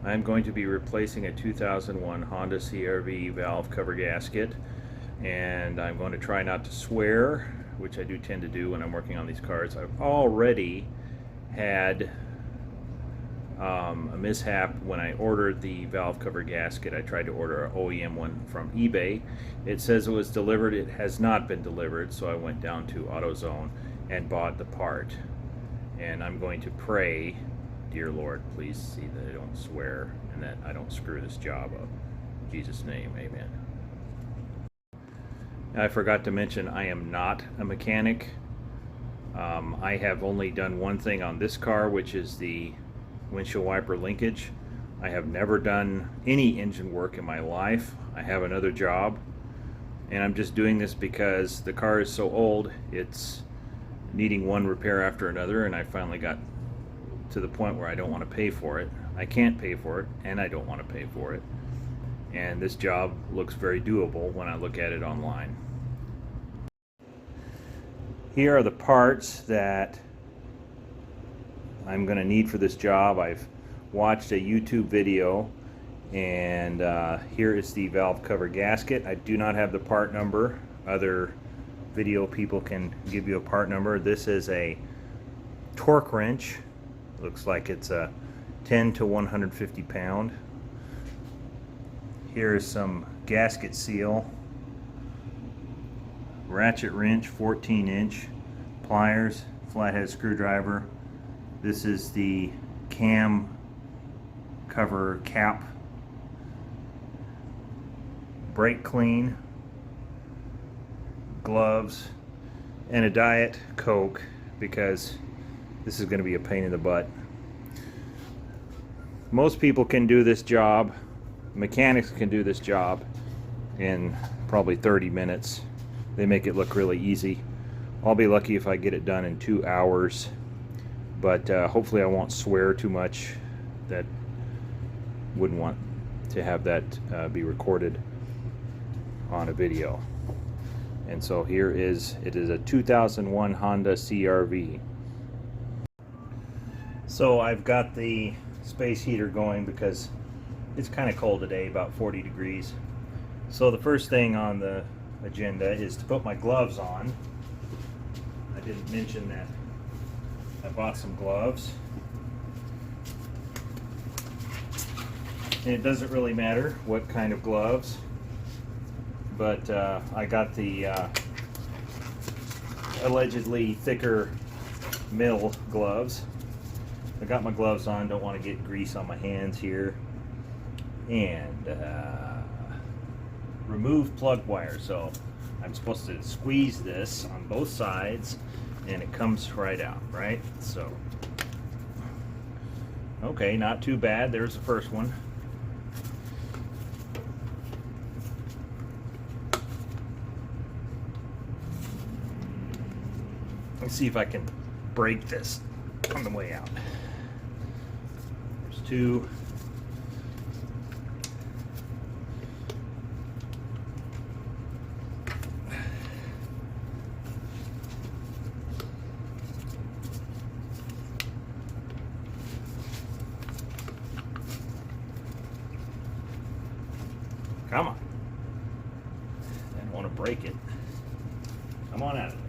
I'm going to be replacing a 2001 Honda CRV valve cover gasket, and I'm going to try not to swear, which I do tend to do when I'm working on these cars. I've already had a mishap when I ordered the valve cover gasket. I tried to order an OEM one from eBay. It says it was delivered. It has not been delivered, so I went down to AutoZone and bought the part. And I'm going to pray, dear Lord, please see that I don't swear and that I don't screw this job up. In Jesus' name, amen. I forgot to mention I am not a mechanic. I have only done one thing on this car, which is the windshield wiper linkage. I have never done any engine work in my life. I have another job, and I'm just doing this because the car is so old, it's needing one repair after another, and I finally got to the point where I don't want to pay for it. I can't pay for it, and I don't want to pay for it. And this job looks very doable when I look at it online. Here are the parts that I'm going to need for this job. I've watched a YouTube video, and here is the valve cover gasket. I do not have the part number. Other video people can give you a part number. This is a torque wrench. Looks like it's a 10 to 150 pound. Here is some gasket seal, ratchet wrench, 14-inch, pliers, flathead screwdriver. This is the cam cover cap, brake clean, gloves, and a Diet Coke, because this is going to be a pain in the butt. Most people can do this job, mechanics can do this job in probably 30 minutes. They make it look really easy. I'll be lucky if I get it done in 2 hours, but hopefully I won't swear too much. That wouldn't want to have that be recorded on a video. And so here is, it is a 2001 Honda CRV. So I've got the space heater going because it's kind of cold today, about 40 degrees. So the first thing on the agenda is to put my gloves on. I didn't mention that I bought some gloves. And it doesn't really matter what kind of gloves, but I got the allegedly thicker mill gloves. I got my gloves on, don't want to get grease on my hands here. And remove plug wire. So I'm supposed to squeeze this on both sides and it comes right out, right? So, okay, not too bad. There's the first one. Let's see if I can break this on the way out. There's two. Come on. I don't want to break it. Come on out of there.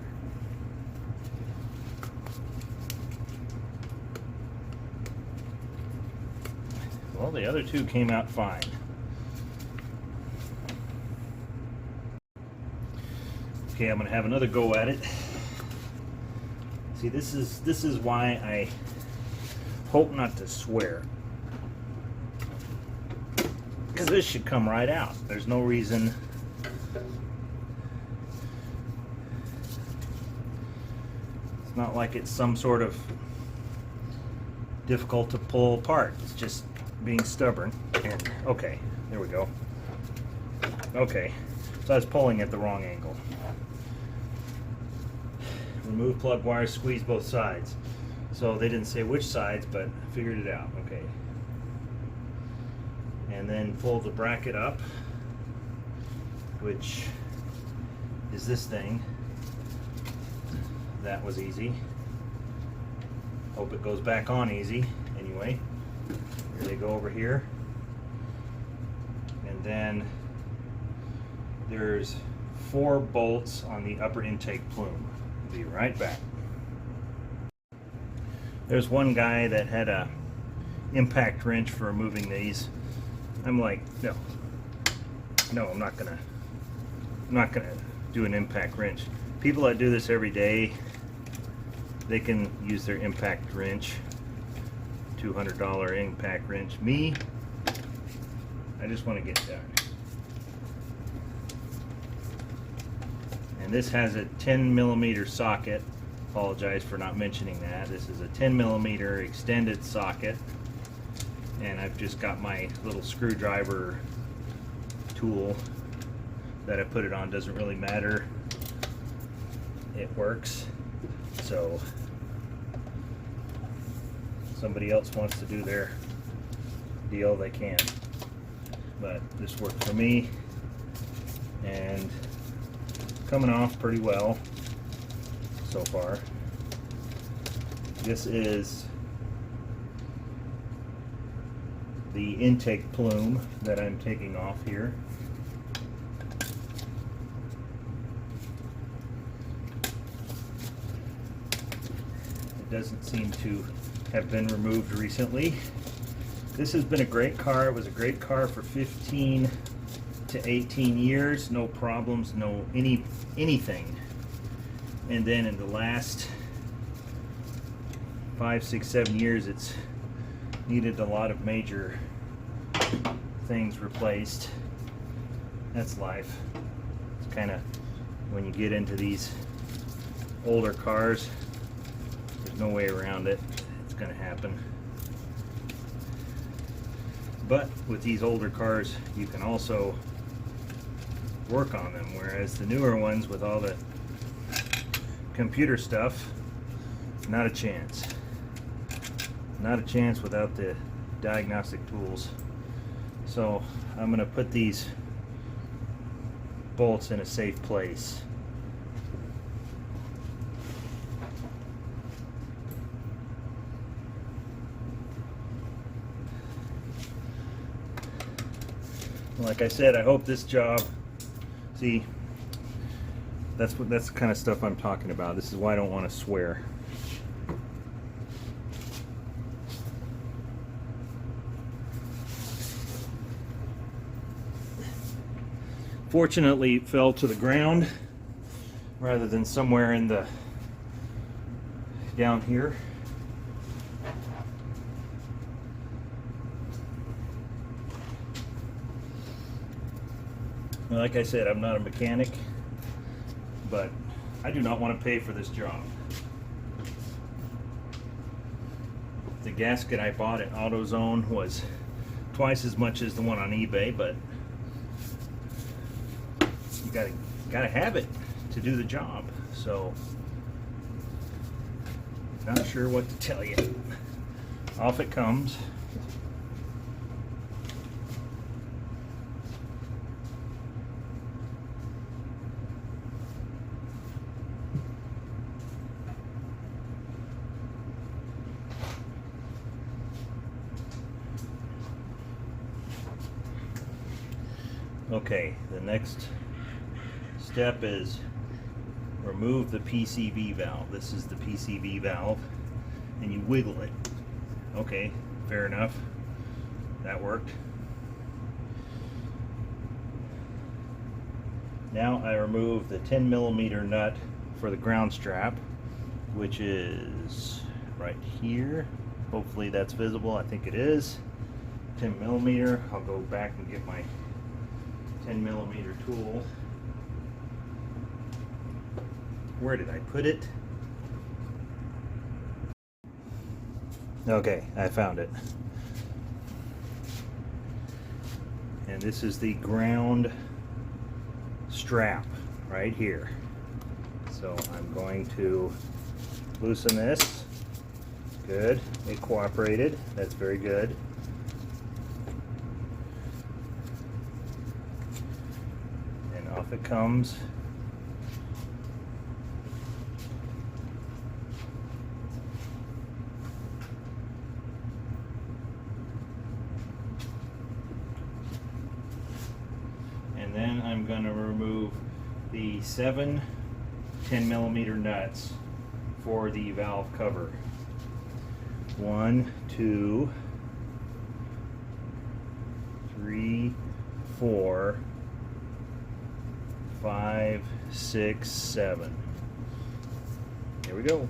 Well, the other two came out fine. Okay, I'm going to have another go at it. See, this is why I hope not to swear. Because this should come right out. There's no reason. It's not like it's some sort of difficult to pull apart. It's just being stubborn. And okay, there we go. Okay, so I was pulling at the wrong angle. Remove plug wires, squeeze both sides. So they didn't say which sides, but I figured it out. Okay. And then fold the bracket up, which is this thing. That was easy. Hope it goes back on easy. Anyway, Here they go over here. And then there's 4 bolts on the upper intake plume. Be right back. There's one guy that had a impact wrench for removing these. I'm like, no, I'm not gonna do an impact wrench. People that do this every day, they can use their impact wrench, $200 impact wrench. Me, I just want to get done. And this has a 10mm socket. Apologize for not mentioning that. This is a 10mm extended socket, and I've just got my little screwdriver tool that I put it on. Doesn't really matter, it works. So somebody else wants to do their deal, they can, but this worked for me, and coming off pretty well so far. This is the intake plume that I'm taking off here. It doesn't seem to have been removed recently. This has been a great car. It was a great car for 15 to 18 years, no problems, no anything. And then in the last 5, 6, 7 years, it's needed a lot of major things replaced. That's life. It's kind of, when you get into these older cars, there's no way around it. It's going to happen. But with these older cars, you can also work on them, whereas the newer ones with all the computer stuff, not a chance. Not a chance without the diagnostic tools. So I'm going to put these bolts in a safe place. Like I said, I hope this job, see, that's the kind of stuff I'm talking about. This is why I don't want to swear. Fortunately, it fell to the ground rather than somewhere in the down here. Like I said, I'm not a mechanic, but I do not want to pay for this job. The gasket I bought at AutoZone was twice as much as the one on eBay, but you gotta have it to do the job. So, not sure what to tell you. Off it comes. Okay, the next step is remove the PCV valve. This is the PCV valve, and you wiggle it. Okay, fair enough. That worked. Now I remove the 10mm nut for the ground strap, which is right here. Hopefully that's visible. I think it is. 10mm. I'll go back and get my 10mm tool. Where did I put it? Okay, I found it. And this is the ground strap right here. So I'm going to loosen this. Good, it cooperated. That's very good. And off it comes. And then I'm going to remove the 7 10mm nuts for the valve cover. 1, 2, 3, 4, 5, 6, 7. Here we go.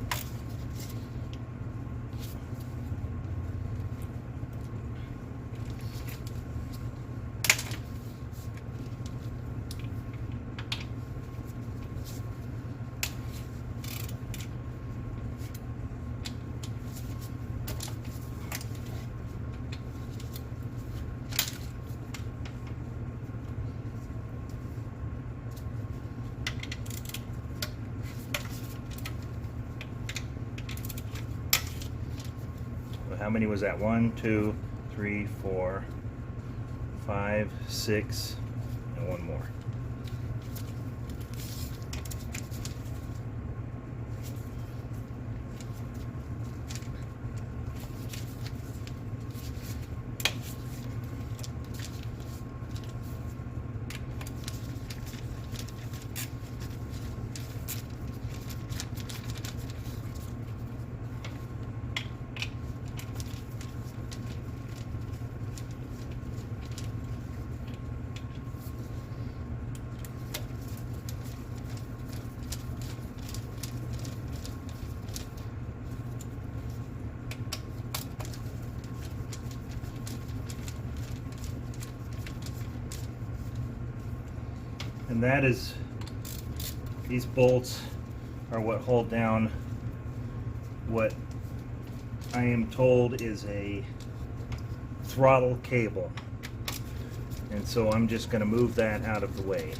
How many was that? 1, 2, 3, 4, 5, 6, and one more. And that is, these bolts are what hold down what I am told is a throttle cable. And so I'm just going to move that out of the way.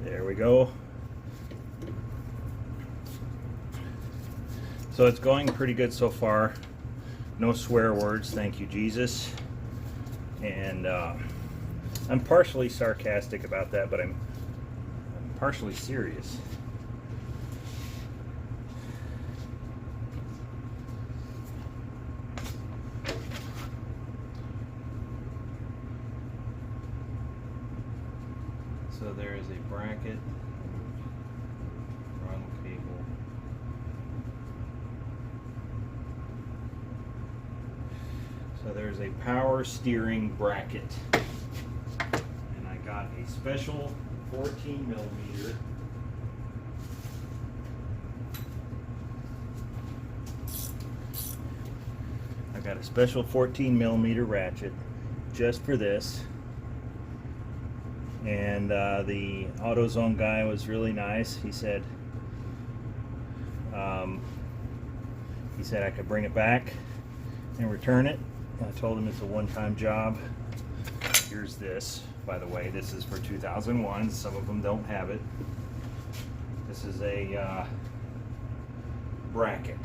There we go. So it's going pretty good so far. No swear words, thank you Jesus. And I'm partially sarcastic about that, but I'm partially serious. So there is a bracket, throttle cable. So there's a power steering bracket. And I got a special 14mm. I got a special 14mm ratchet just for this. And the AutoZone guy was really nice. He said I could bring it back and return it. I told him it's a one-time job. Here's this, by the way. This is for 2001. Some of them don't have it. This is a bracket.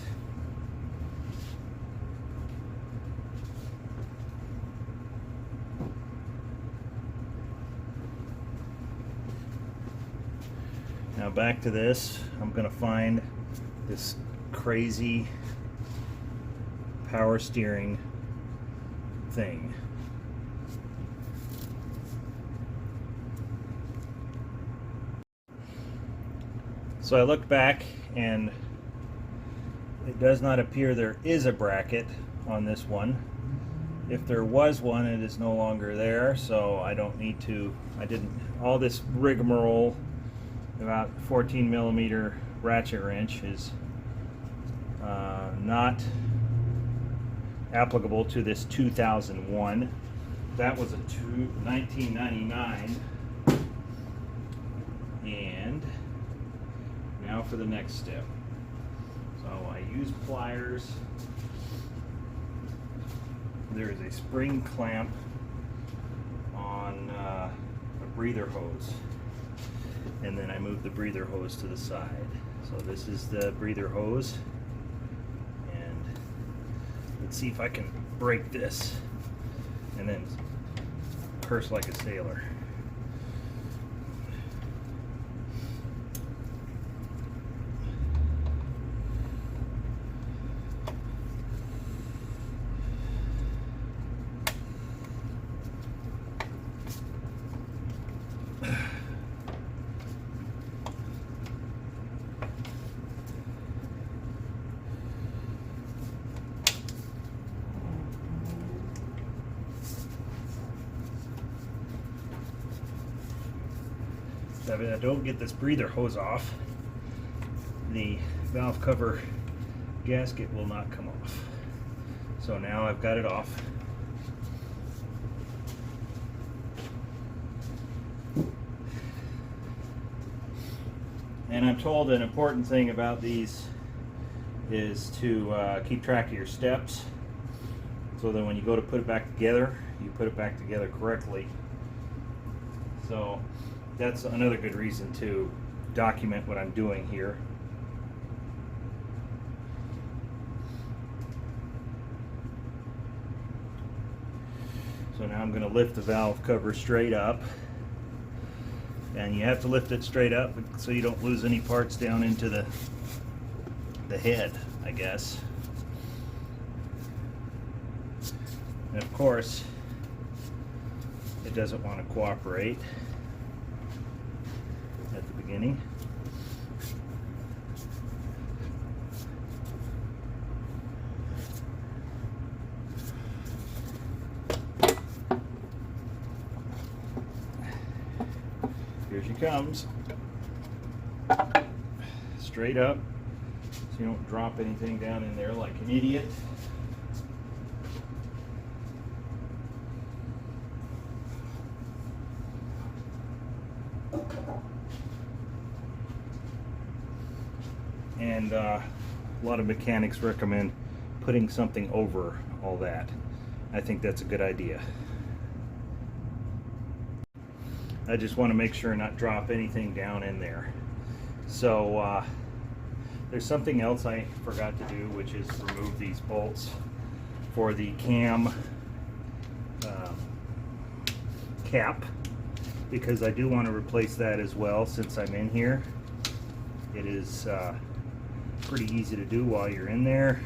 Now back to this. I'm going to find this crazy power steering thing. So I looked back and it does not appear there is a bracket on this one. If there was one, it is no longer there, so I don't need to, all this rigmarole about 14mm ratchet wrench is not applicable to this 2001. That was a 1999. And now for the next step. So I use pliers. There is a spring clamp on a breather hose. And then I move the breather hose to the side. So this is the breather hose. Let's see if I can break this and then curse like a sailor. If I don't get this breather hose off, the valve cover gasket will not come off. So now I've got it off. And I'm told an important thing about these is to keep track of your steps, so that when you go to put it back together, you put it back together correctly. So that's another good reason to document what I'm doing here. So now I'm going to lift the valve cover straight up, and you have to lift it straight up so you don't lose any parts down into the head, I guess. And of course, it doesn't want to cooperate at the beginning. Here she comes. Straight up, so you don't drop anything down in there like an idiot. And a lot of mechanics recommend putting something over all that. I think that's a good idea. I just want to make sure not drop anything down in there. So there's something else I forgot to do, which is remove these bolts for the cam cap, because I do want to replace that as well since I'm in here. It is pretty easy to do while you're in there,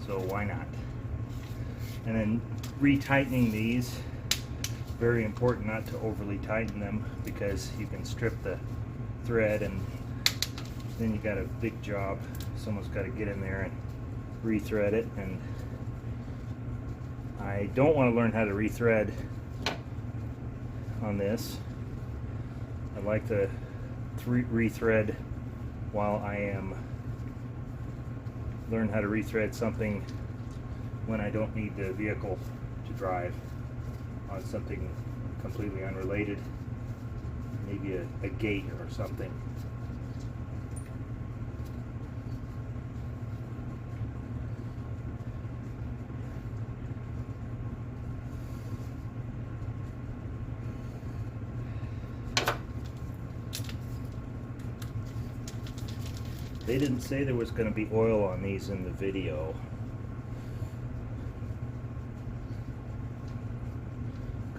so why not? And then retightening these, very important not to overly tighten them, because you can strip the thread and then you got a big job. Someone's got to get in there and rethread it, and I don't want to learn how to rethread on this. I like to rethread while I am learn how to rethread something when I don't need the vehicle to drive on something completely unrelated, maybe a gate or something. They didn't say there was going to be oil on these in the video.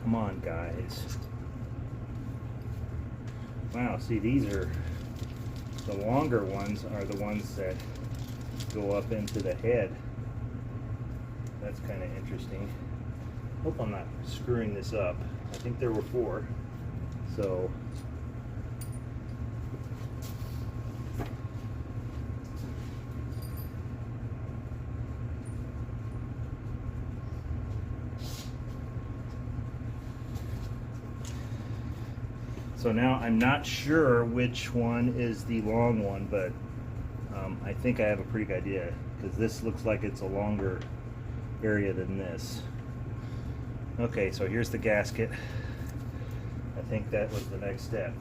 Come on, guys. Wow, see, these are the longer ones, are the ones that go up into the head. That's kind of interesting. Hope I'm not screwing this up. I think there were 4. So now I'm not sure which one is the long one, but I think I have a pretty good idea, because this looks like it's a longer area than this. Okay, so here's the gasket. I think that was the next step.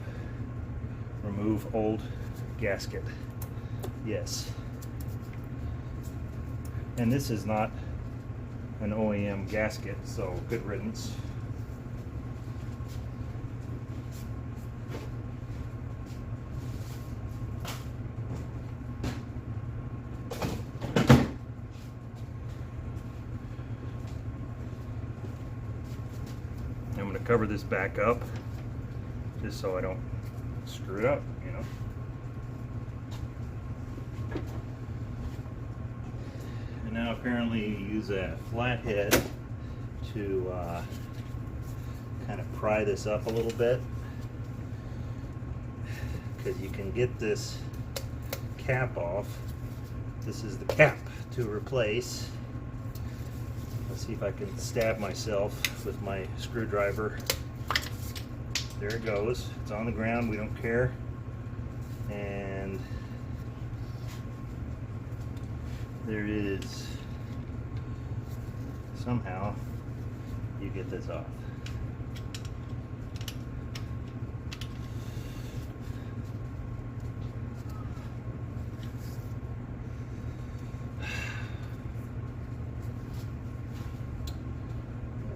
Remove old gasket. Yes. And this is not an OEM gasket, so good riddance. cover this back up just so I don't screw it up, you know. And now apparently you use a flathead to kind of pry this up a little bit, because you can get this cap off. This is the cap to replace. Let's see if I can stab myself with my screwdriver. There it goes. It's on the ground. We don't care. And there it is. Somehow you get this off.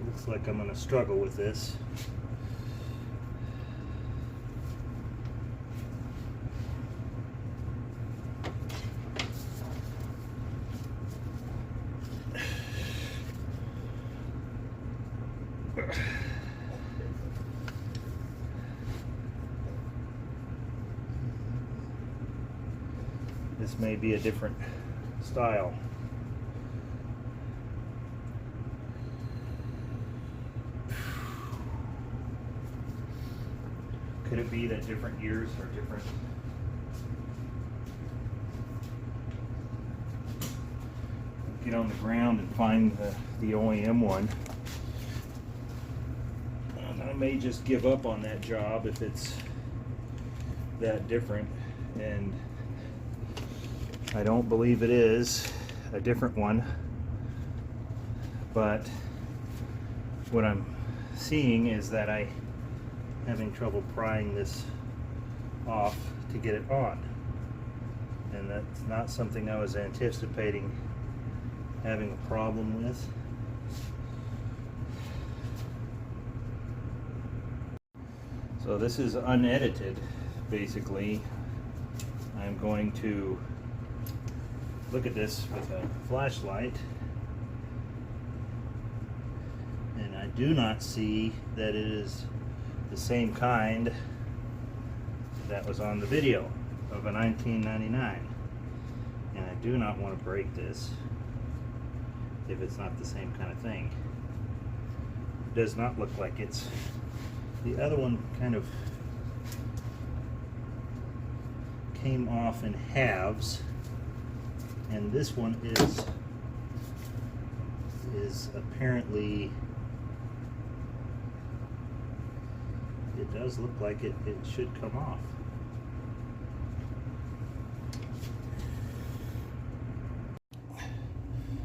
Looks like I'm going to struggle with this. This may be a different style. Could it be that different years are different? Get on the ground and find the OEM one. And I may just give up on that job if it's that different, and I don't believe it is a different one, but what I'm seeing is that I'm having trouble prying this off to get it on, and that's not something I was anticipating having a problem with. So this is unedited, basically. I'm going to look at this with a flashlight, and I do not see that it is the same kind that was on the video of a 1999, and I do not want to break this if it's not the same kind of thing. It does not look like it's. The other one kind of came off in halves, and this one is apparently, it does look like it should come off.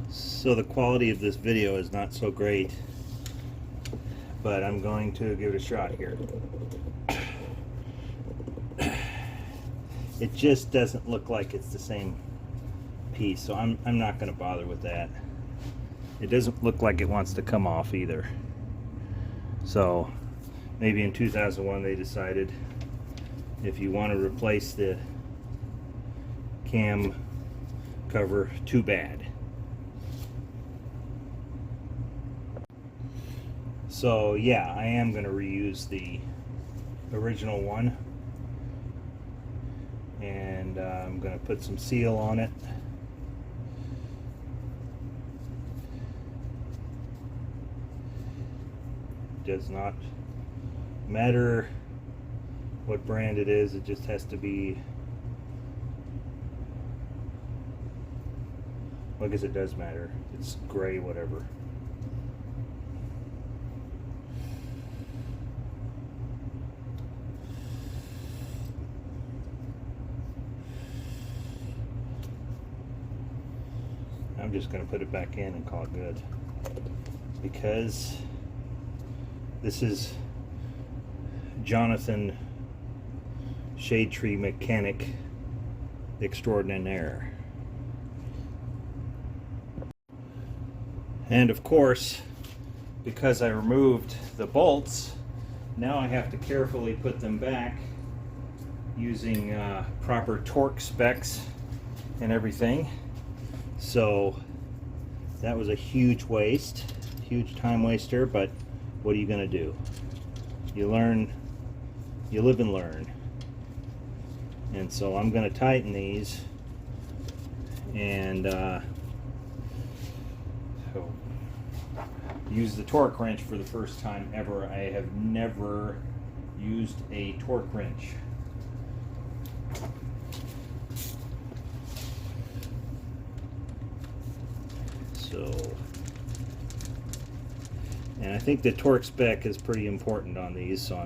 So the quality of this video is not so great, but I'm going to give it a shot here. It just doesn't look like it's the same piece, so I'm not going to bother with that. It doesn't look like it wants to come off either. So maybe in 2001 they decided if you want to replace the cam cover, too bad. So yeah, I am going to reuse the original one, and I'm going to put some seal on it. Does not matter what brand it is, it just has to be, well, I guess it does matter. It's gray, whatever. I'm just going to put it back in and call it good, because this is Jonathan Shade Tree Mechanic Extraordinaire. And of course, because I removed the bolts, now I have to carefully put them back using proper torque specs and everything. So that was a huge waste, huge time waster, but what are you going to do? you learn, you live and learn. And so I'm going to tighten these, and so use the torque wrench for the first time ever. I have never used a torque wrench. So, and I think the torque spec is pretty important on these, so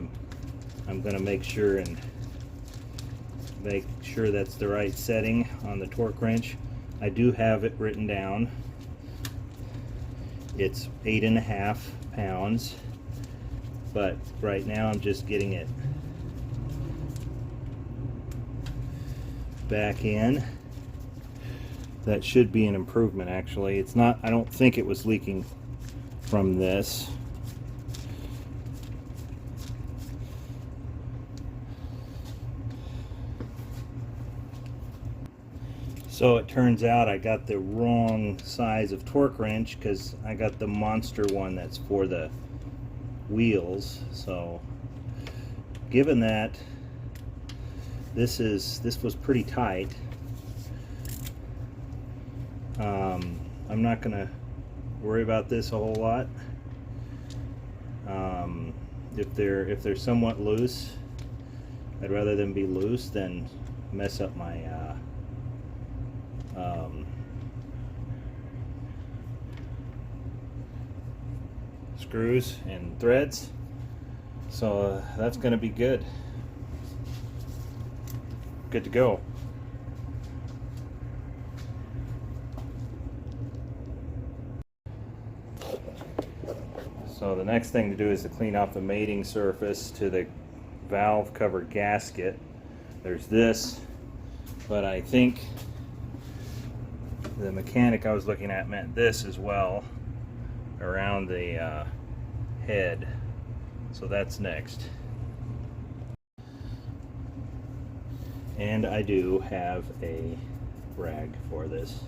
I'm going to make sure that's the right setting on the torque wrench. I do have it written down. It's 8.5 pounds, but right now I'm just getting it back in. That should be an improvement, actually. It's not, I don't think it was leaking from this. So it turns out I got the wrong size of torque wrench, because I got the monster one that's for the wheels. So given that this was pretty tight, I'm not gonna worry about this a whole lot. If they're somewhat loose, I'd rather them be loose than mess up my screws and threads. So that's going to be good to go. So the next thing to do is to clean off the mating surface to the valve cover gasket. There's this, but I think the mechanic I was looking at meant this as well, around the head. So that's next. And I do have a rag for this.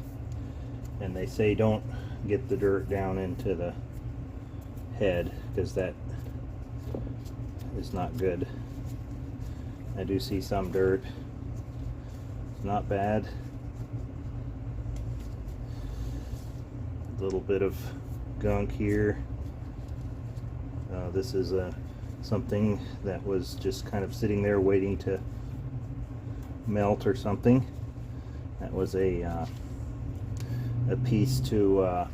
And they say don't get the dirt down into the head, because that is not good. I do see some dirt. It's not bad. A little bit of gunk here. This is something that was just kind of sitting there waiting to melt or something. That was a piece to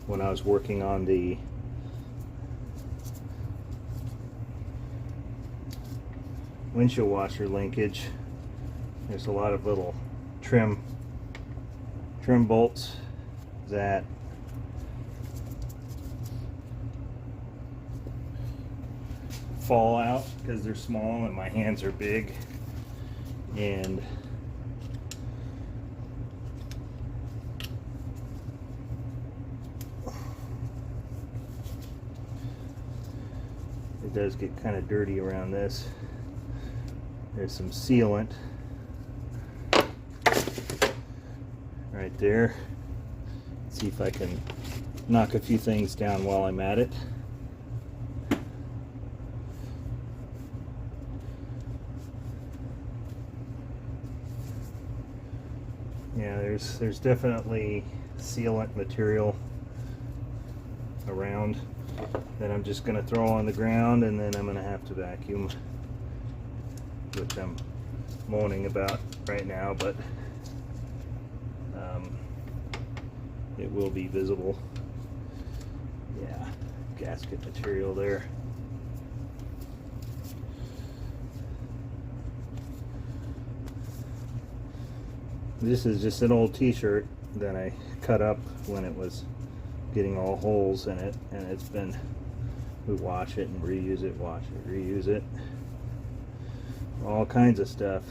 when I was working on the windshield washer linkage. There's a lot of little trim bolts that fall out because they're small and my hands are big, and it does get kind of dirty around this. There's some sealant right there. Let's see if I can knock a few things down while I'm at it. Yeah, there's definitely sealant material around that I'm just going to throw on the ground, and then I'm going to have to vacuum, which I'm moaning about right now, but it will be visible. Yeah, gasket material there. This is just an old t-shirt that I cut up when it was getting all holes in it, and it's been, we wash it and reuse it, wash it, reuse it, all kinds of stuff.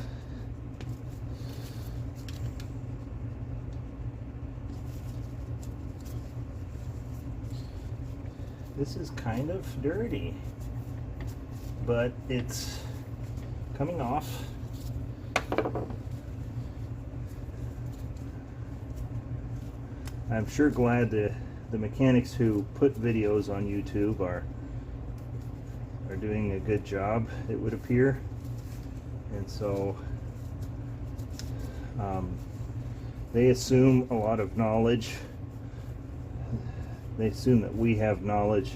This is kind of dirty, but it's coming off. I'm sure glad the mechanics who put videos on YouTube are are doing a good job, it would appear. And so they assume a lot of knowledge. They assume that we have knowledge,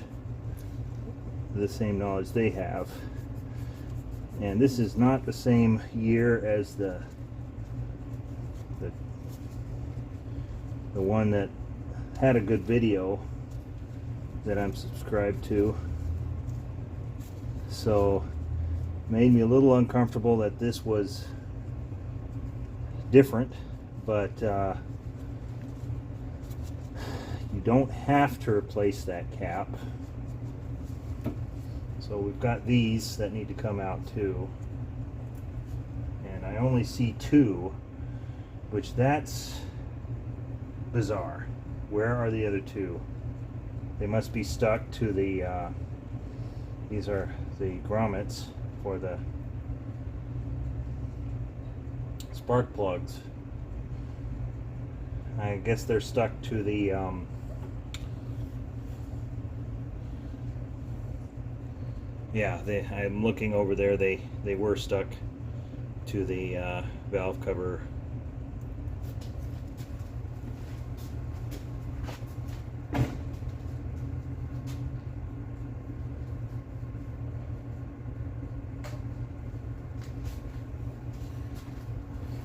the same knowledge they have. And this is not the same year as the one that had a good video that I'm subscribed to. So made me a little uncomfortable that this was different, but you don't have to replace that cap. So we've got these that need to come out too, and I only see two, which that's bizarre. Where are the other two? They must be stuck to the these are the grommets for the spark plugs. I guess they're stuck to the yeah, I'm looking over there, they were stuck to the valve cover.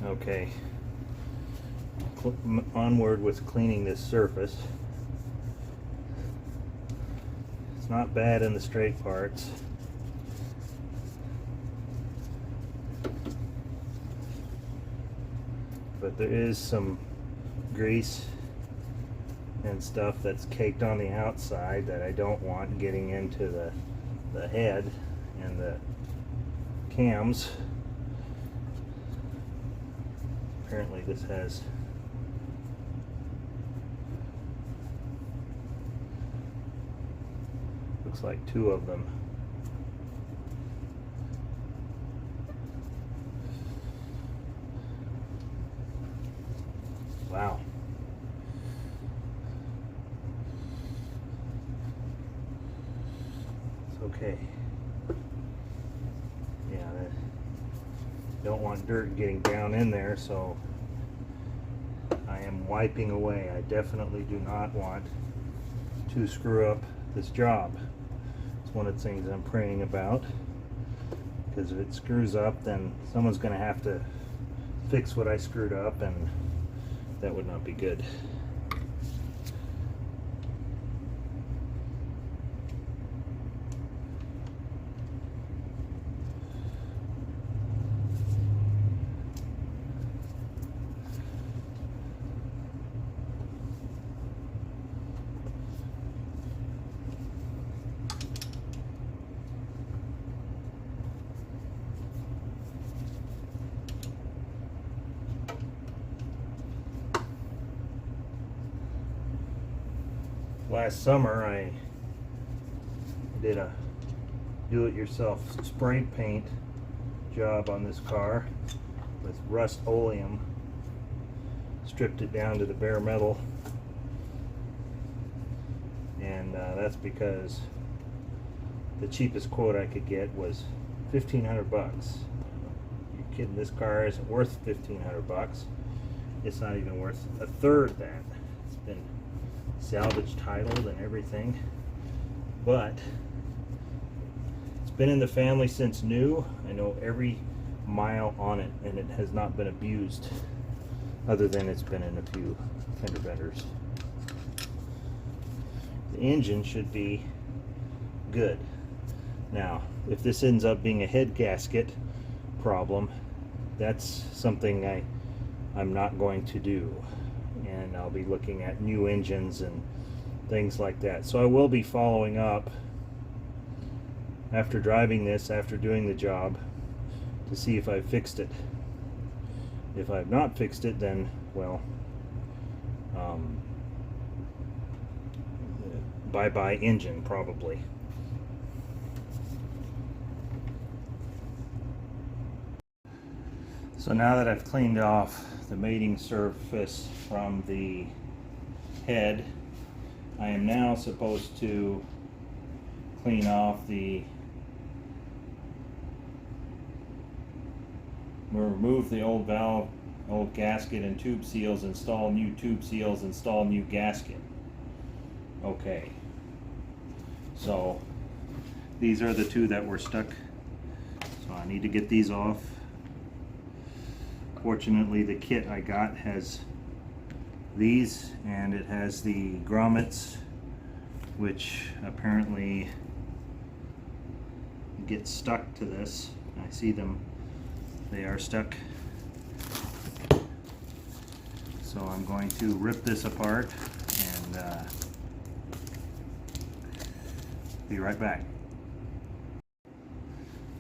Okay, onward with cleaning this surface. It's not bad in the straight parts. But there is some grease and stuff that's caked on the outside that I don't want getting into the head and the cams. Apparently this has looks like two of them. Wow. It's okay. Yeah, don't want dirt getting down in there, so I am wiping away. I definitely do not want to screw up this job. It's one of the things I'm praying about, because if it screws up, then someone's going to have to fix what I screwed up, and that would not be good. Last summer I did a do-it-yourself spray paint job on this car with Rust-Oleum. Stripped it down to the bare metal, and that's because the cheapest quote I could get was $1,500 bucks. You're kidding, this car isn't worth $1,500 bucks. It's not even worth a third that. It's been salvage titled and everything, but it's been in the family since new. I know every mile on it, and it has not been abused, other than it's been in a few fender benders. The engine should be good. Now, if this ends up being a head gasket problem, that's something I'm not going to do, and I'll be looking at new engines and things like that. So I will be following up after driving this, after doing the job, to see if I've fixed it. If I've not fixed it, then, well, bye-bye engine, probably. So now that I've cleaned off the mating surface from the head, I am now supposed to clean off the We'll remove the old valve, old gasket and tube seals, install new tube seals, install new gasket. Okay. So these are the two that were stuck. So I need to get these off. Fortunately, the kit I got has these, and it has the grommets, which apparently get stuck to this. I see them, they are stuck. So I'm going to rip this apart and be right back.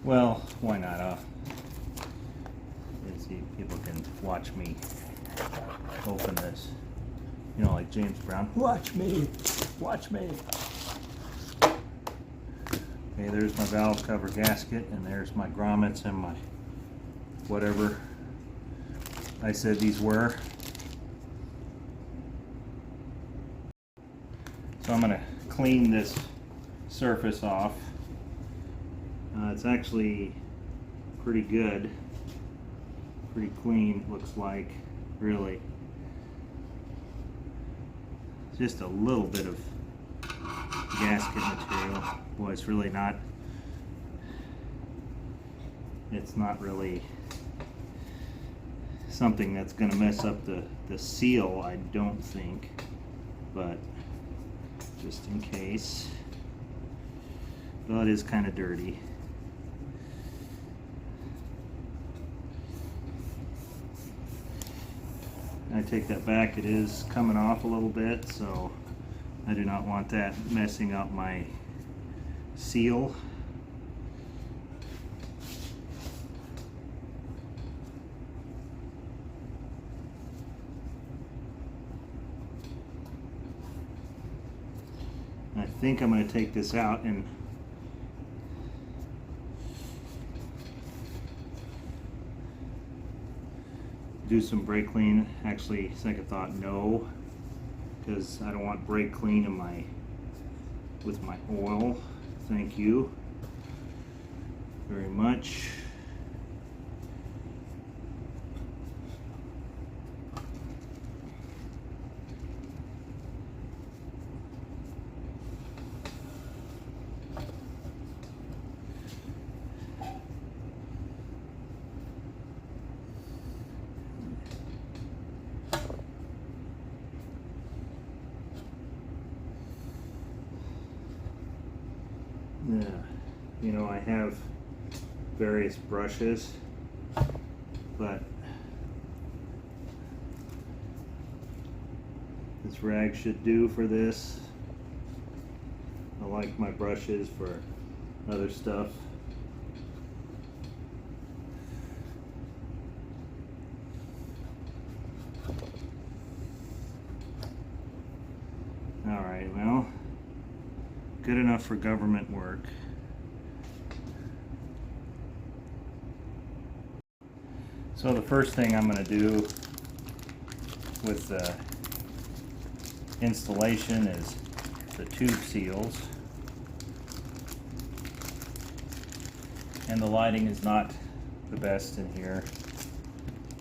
Well, why not? See, people can watch me open this. You know, like James Brown. Watch me! Watch me! Okay, there's my valve cover gasket, and there's my grommets and my whatever I said these were. So I'm going to clean this surface off. It's actually pretty good. Pretty clean, looks like, really. Just a little bit of gasket material. Boy, it's really not, it's not really something that's going to mess up the seal, I don't think, but just in case. Well, it is kind of dirty. I take that back, it is coming off a little bit, so I do not want that messing up my seal. I think I'm going to take this out and do some brake clean. Actually, second thought, no, because I don't want brake clean in with my oil. Thank you very much. Yeah, you know, I have various brushes, but this rag should do for this. I like my brushes for other stuff. Alright, well, good enough for government work. So the first thing I'm going to do with the installation is the tube seals. And the lighting is not the best in here.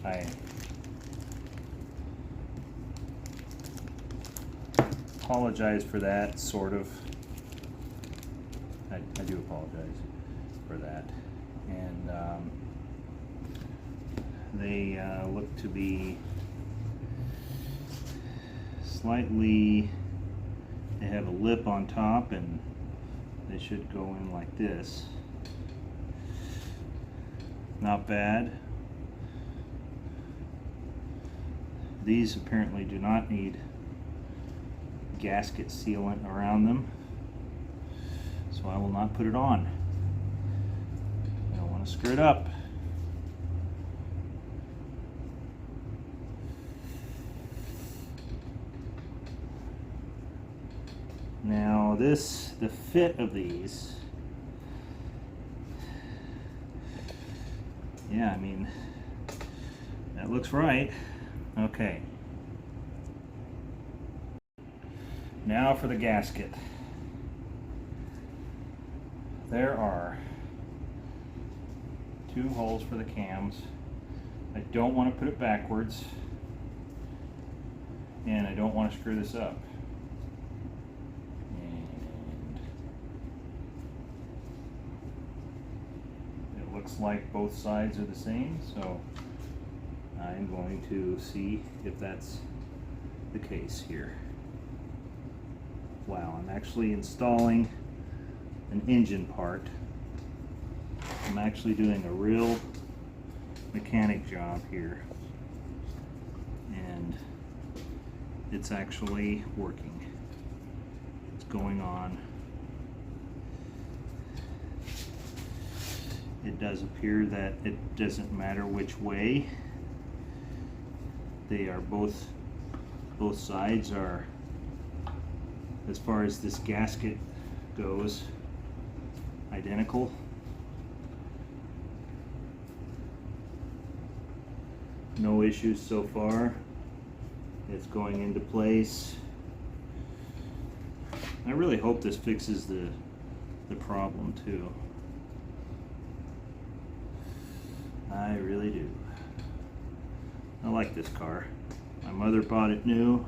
I apologize for that, sort of. I do apologize for that. And they look to be slightly, they have a lip on top and they should go in like this. Not bad. These apparently do not need gasket sealant around them, so I will not put it on. I don't want to screw it up. Now the fit of these, yeah, I mean, that looks right. Okay. Now for the gasket. There are 2 holes for the cams. I don't want to put it backwards, and I don't want to screw this up. And it looks like both sides are the same, so I'm going to see if that's the case here. Wow, I'm actually installing an engine part. I'm actually doing a real mechanic job here, and it's actually working. It's going on. It does appear that it doesn't matter which way. They are both sides are, as far as this gasket goes, identical. No issues so far. It's going into place. I really hope this fixes the problem too. I really do. I like this car. My mother bought it new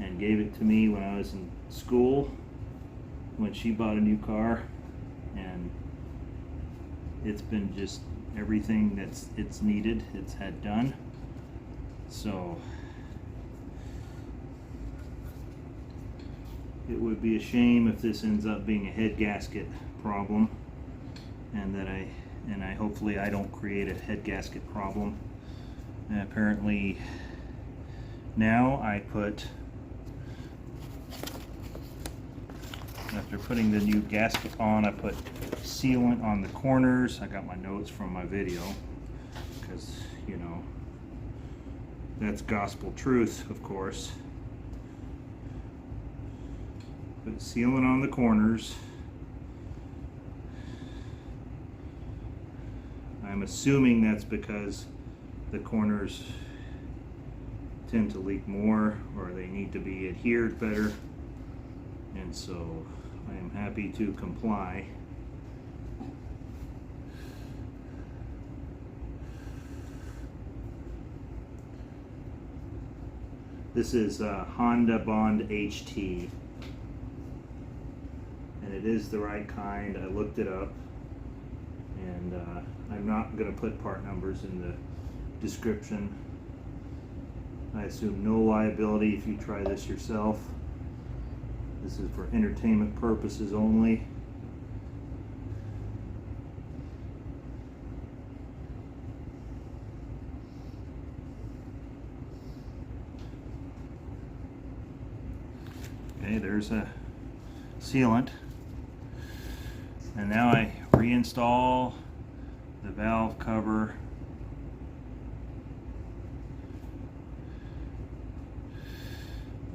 and gave it to me when I was in school, when she bought a new car, and it's been just everything it's needed, it's had done. So it would be a shame if this ends up being a head gasket problem, and I hopefully I don't create a head gasket problem. And apparently now after putting the new gasket on, I put sealant on the corners. I got my notes from my video, because, you know, that's gospel truth, of course. Put sealant on the corners. I'm assuming that's because the corners tend to leak more, or they need to be adhered better, and so I am happy to comply. This is Honda Bond HT, and it is the right kind. I looked it up, and I'm not going to put part numbers in the description. I assume no liability if you try this yourself. This is for entertainment purposes only. Okay, there's a sealant. And now I reinstall the valve cover.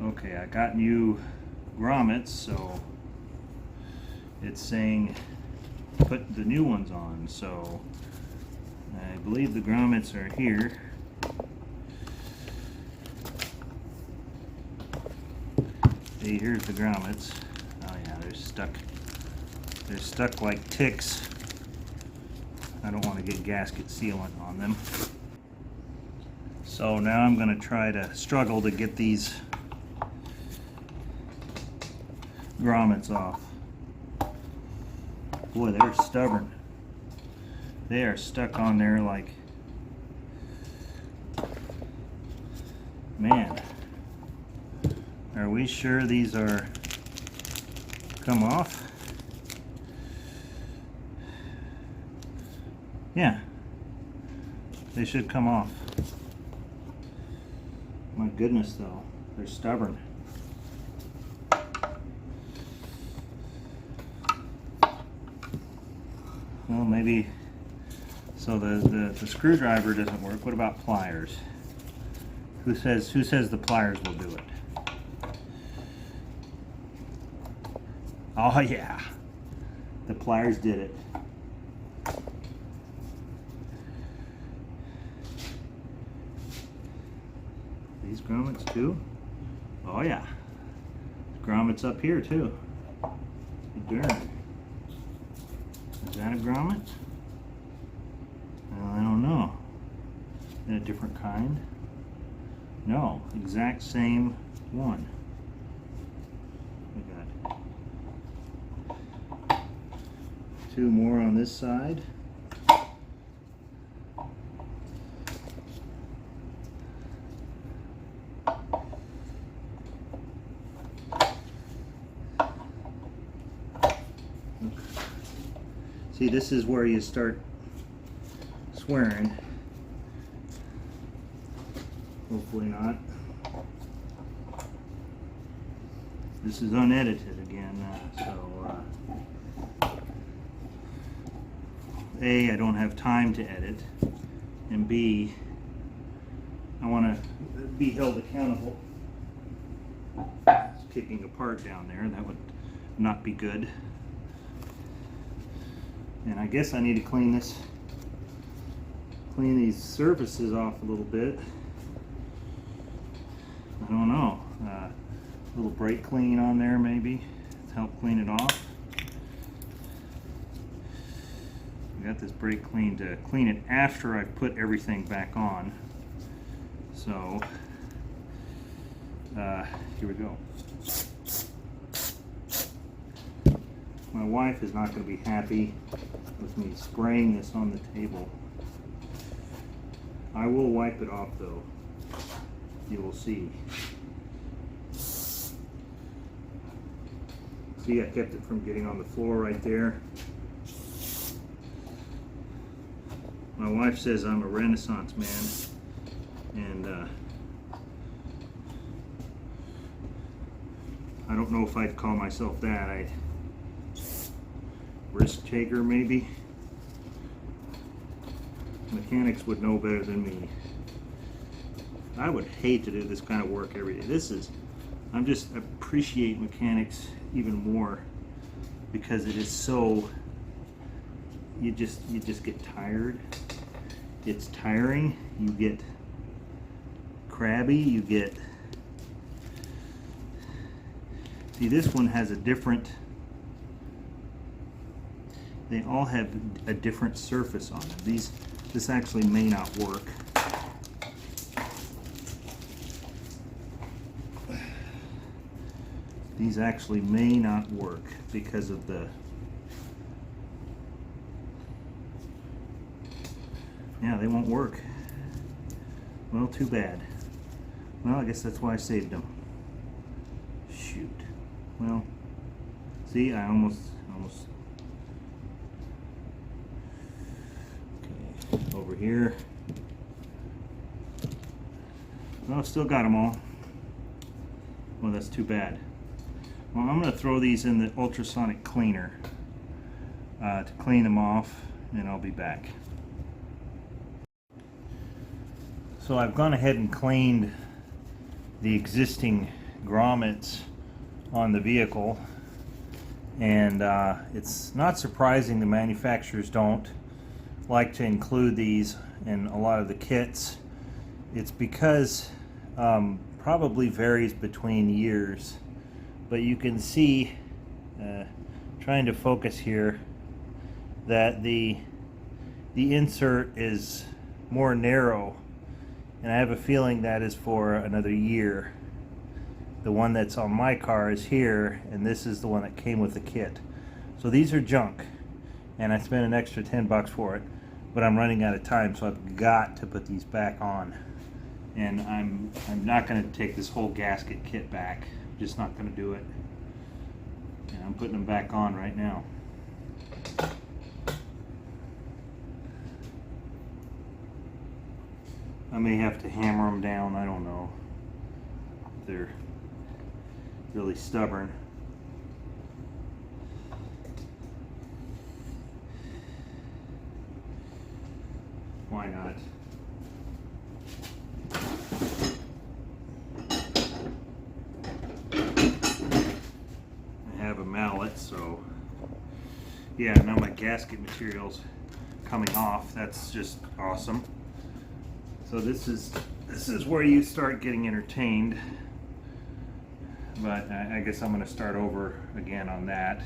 Okay, I got new grommets, so it's saying put the new ones on. So I believe the grommets are here. See, here's the grommets. Oh yeah, they're stuck. They're stuck like ticks. I don't want to get gasket sealant on them. So now I'm going to try to struggle to get these grommets off. Boy, they're stubborn. They are stuck on there like, man. Are we sure these are come off? Yeah, they should come off. My goodness though, they're stubborn. Well, maybe, so the screwdriver doesn't work. What about pliers? Who says the pliers will do it? Oh yeah, the pliers did it. These grommets too? Oh yeah, grommets up here too. Darn. Is that a grommet? Well, I don't know. in a different kind? No, exact same one. We got 2 more on this side. See, this is where you start swearing. Hopefully not. This is unedited again, A, I don't have time to edit, and B, I want to be held accountable. It's kicking apart down there. That would not be good. And I guess I need to clean these surfaces off a little bit. I don't know. A little brake clean on there maybe to help clean it off. I got this brake clean to clean it after I put everything back on. So here we go. My wife is not going to be happy with me spraying this on the table. I will wipe it off though. You will see. See, I kept it from getting on the floor right there. My wife says I'm a Renaissance man, and I don't know if I'd call myself that. Risk taker maybe. Mechanics would know better than me. I would hate to do this kind of work every day. I'm just appreciate mechanics even more because it is so, you just get tired. It's tiring. You get crabby. You get, see, this one has a different, they all have a different surface on them. This actually may not work. These actually may not work because of the, yeah, they won't work. Well, too bad. Well, I guess that's why I saved them. Shoot. Well, see, I almost. Okay, over here. Well, still got them all. Well, that's too bad. Well, I'm going to throw these in the ultrasonic cleaner to clean them off, and I'll be back. So I've gone ahead and cleaned the existing grommets on the vehicle, and it's not surprising the manufacturers don't like to include these in a lot of the kits. It's because probably varies between years. But you can see, trying to focus here, that the insert is more narrow, and I have a feeling that is for another year. The one that's on my car is here, and this is the one that came with the kit. So these are junk, and I spent an extra 10 bucks for it, but I'm running out of time, so I've got to put these back on. And I'm not going to take this whole gasket kit back. Just not going to do it. And I'm putting them back on right now. I may have to hammer them down. I don't know. They're really stubborn. Why not? Mallet, so yeah, now my gasket material's coming off. That's just awesome. So this is where you start getting entertained, but I guess I'm going to start over again on that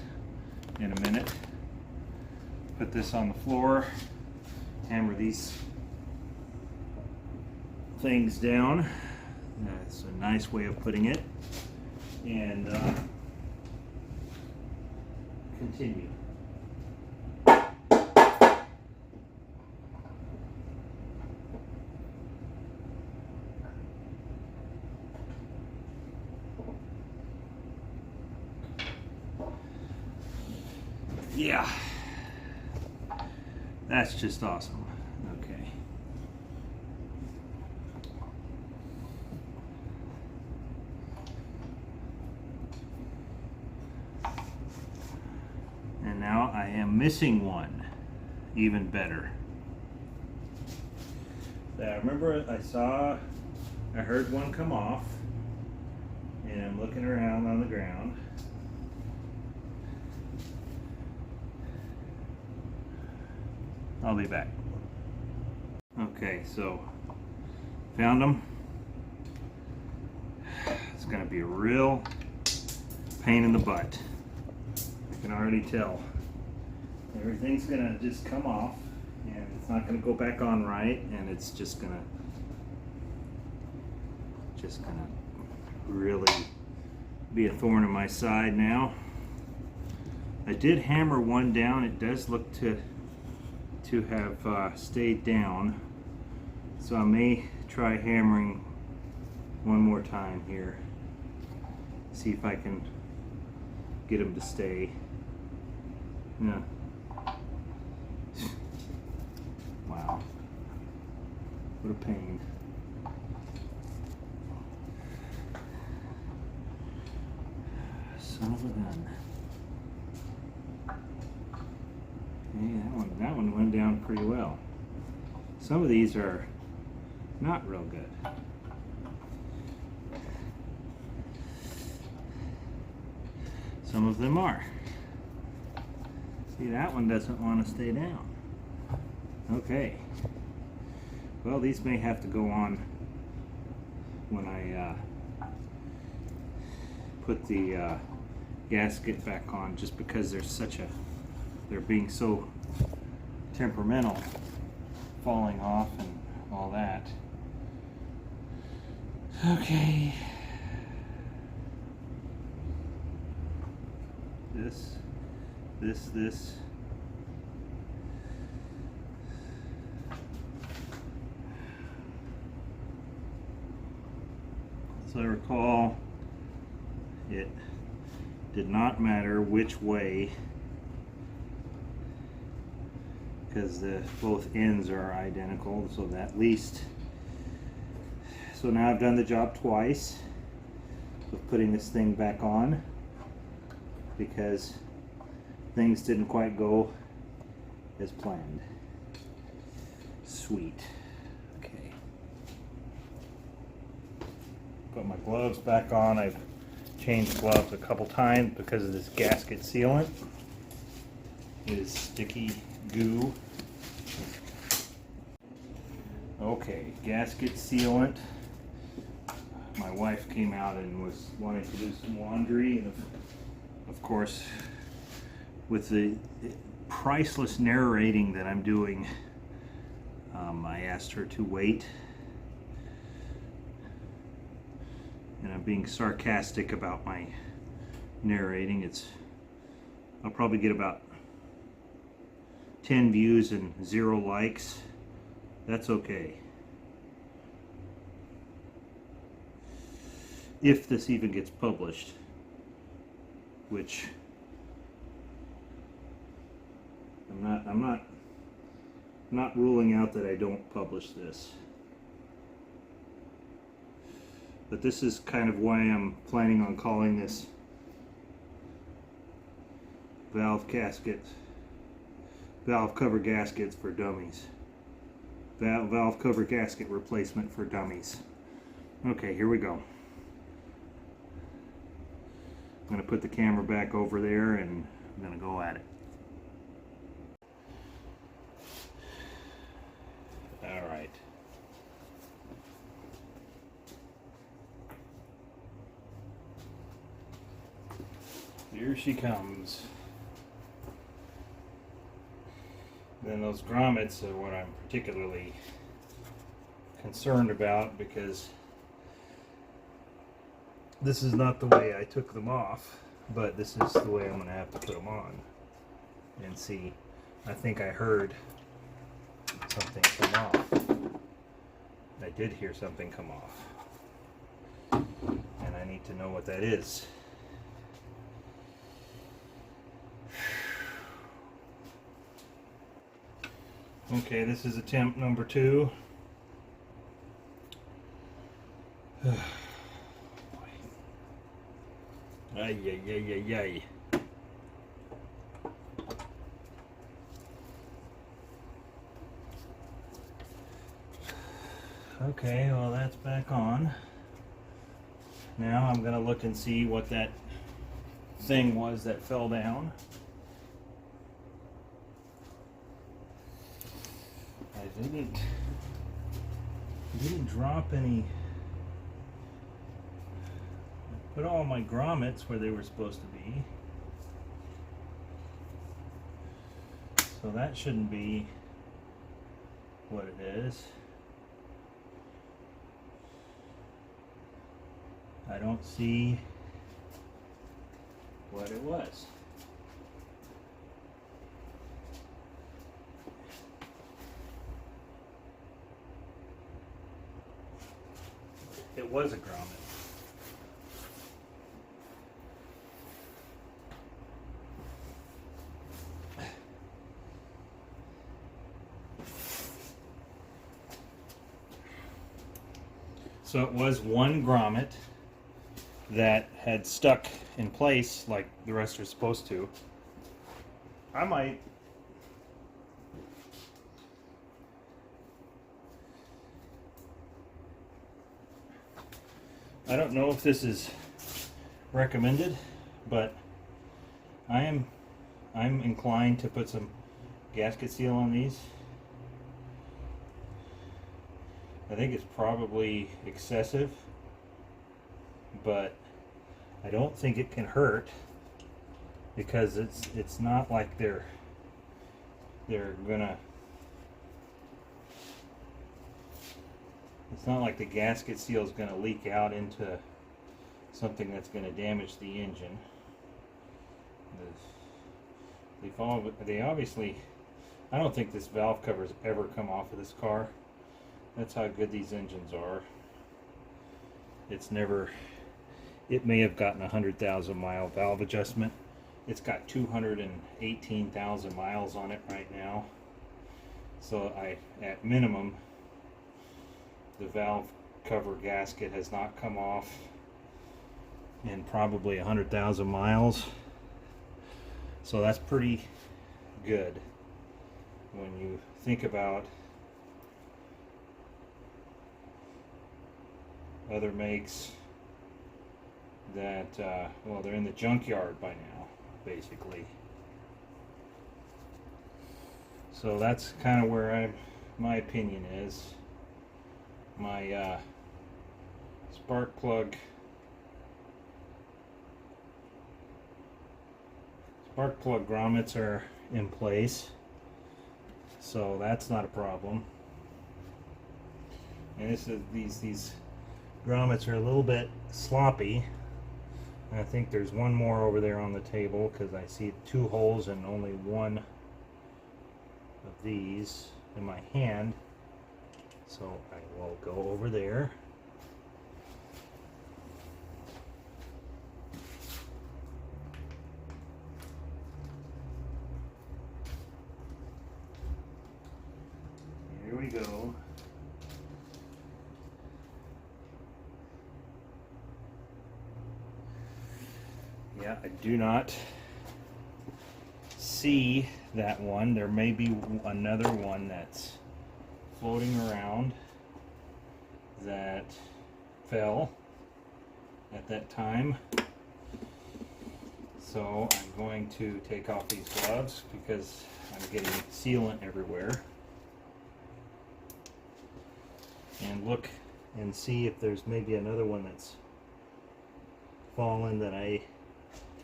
in a minute. Put this on the floor, hammer these things down. That's a nice way of putting it. And continue. Yeah, that's just awesome. Okay. And now I am missing one. Even better. I remember I heard one come off, and I'm looking around on the ground. I'll be back. Okay, so found them. It's gonna be a real pain in the butt. I can already tell. Everything's gonna just come off, and it's not gonna go back on right, and it's just gonna really be a thorn in my side now. I did hammer one down. It does look to have stayed down, so I may try hammering one more time here, see if I can get them to stay. Yeah. Wow, what a pain. Son of a gun. That one went down pretty well. Some of these are not real good. Some of them are. See, that one doesn't want to stay down. Okay. Well, these may have to go on when I put the gasket back on, just because they're being so temperamental, falling off and all that. Okay. This. As I recall, it did not matter which way, because both ends are identical, so that least. So now I've done the job twice of putting this thing back on, because things didn't quite go as planned. Sweet. Okay. Put my gloves back on. I've changed gloves a couple times because of this gasket sealant. It is sticky goo. Okay, gasket sealant. My wife came out and was wanting to do some laundry, and of course, with the priceless narrating that I'm doing, I asked her to wait, and I'm being sarcastic about my narrating. I'll probably get about 10 views and 0 likes. That's okay. If this even gets published, which I'm not ruling out that I don't publish this. But this is kind of why I'm planning on calling this valve cover gaskets for dummies. Valve cover gasket replacement for dummies. Okay, here we go. I'm going to put the camera back over there, and I'm going to go at it. All right. Here she comes. Then those grommets are what I'm particularly concerned about, because this is not the way I took them off, but this is the way I'm going to have to put them on. And see, I think I heard something come off. I did hear something come off. And I need to know what that is. Okay, this is attempt number 2. Ay, ay, ay, ay, ay. Okay, well that's back on. Now I'm gonna look and see what that thing was that fell down. I didn't drop any. I put all my grommets where they were supposed to be. So that shouldn't be what it is. I don't see what it was. It was a grommet. So it was one grommet that had stuck in place like the rest are supposed to. I don't know if this is recommended, but I'm inclined to put some gasket seal on these. I think it's probably excessive, but I don't think it can hurt, because it's not like they're gonna, it's not like the gasket seal is gonna leak out into something that's gonna damage the engine. They obviously, I don't think this valve cover's ever come off of this car. That's how good these engines are. It's never, it may have gotten a 100,000 mile valve adjustment. It's got 218,000 miles on it right now. So at minimum, the valve cover gasket has not come off in probably 100,000 miles. So that's pretty good when you think about other makes that, well, they're in the junkyard by now, basically. So that's kind of where my opinion is. My spark plug grommets are in place, so that's not a problem. And this is these grommets are a little bit sloppy. And I think there's one more over there on the table, because I see 2 holes and only one of these in my hand. So I will go over there. Here we go. Yeah, I do not see that one. There may be another one that's floating around that fell at that time. So I'm going to take off these gloves because I'm getting sealant everywhere, and look and see if there's maybe another one that's fallen that I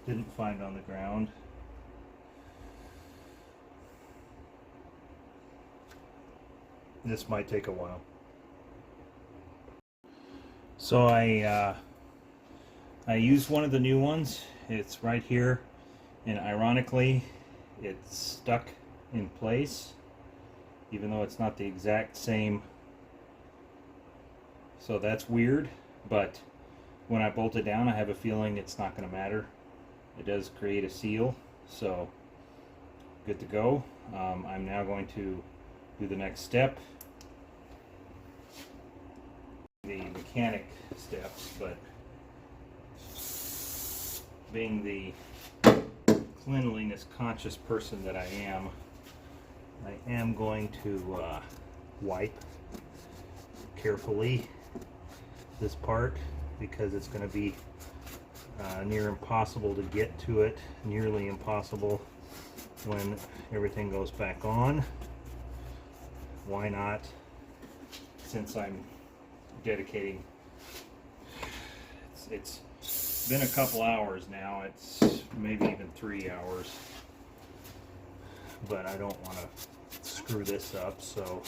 didn't find on the ground. This might take a while. So I used one of the new ones. It's right here, and ironically it's stuck in place even though it's not the exact same. So that's weird, but when I bolt it down I have a feeling it's not going to matter. It does create a seal, so good to go. I'm now going to do the next step, the mechanic steps, but being the cleanliness conscious person that I am going to wipe carefully this part, because it's going to be near impossible to get to it, nearly impossible when everything goes back on. Why not, since I'm dedicating, it's been a couple hours now, it's maybe even 3 hours, but I don't want to screw this up, so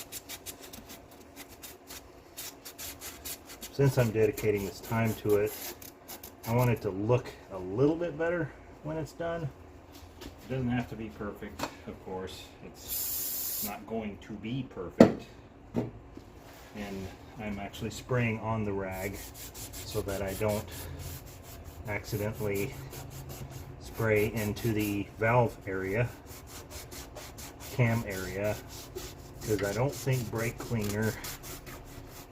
since I'm dedicating this time to it, I want it to look a little bit better when it's done. It doesn't have to be perfect, of course. It's not going to be perfect. And I'm actually spraying on the rag so that I don't accidentally spray into the valve area, cam area, because I don't think brake cleaner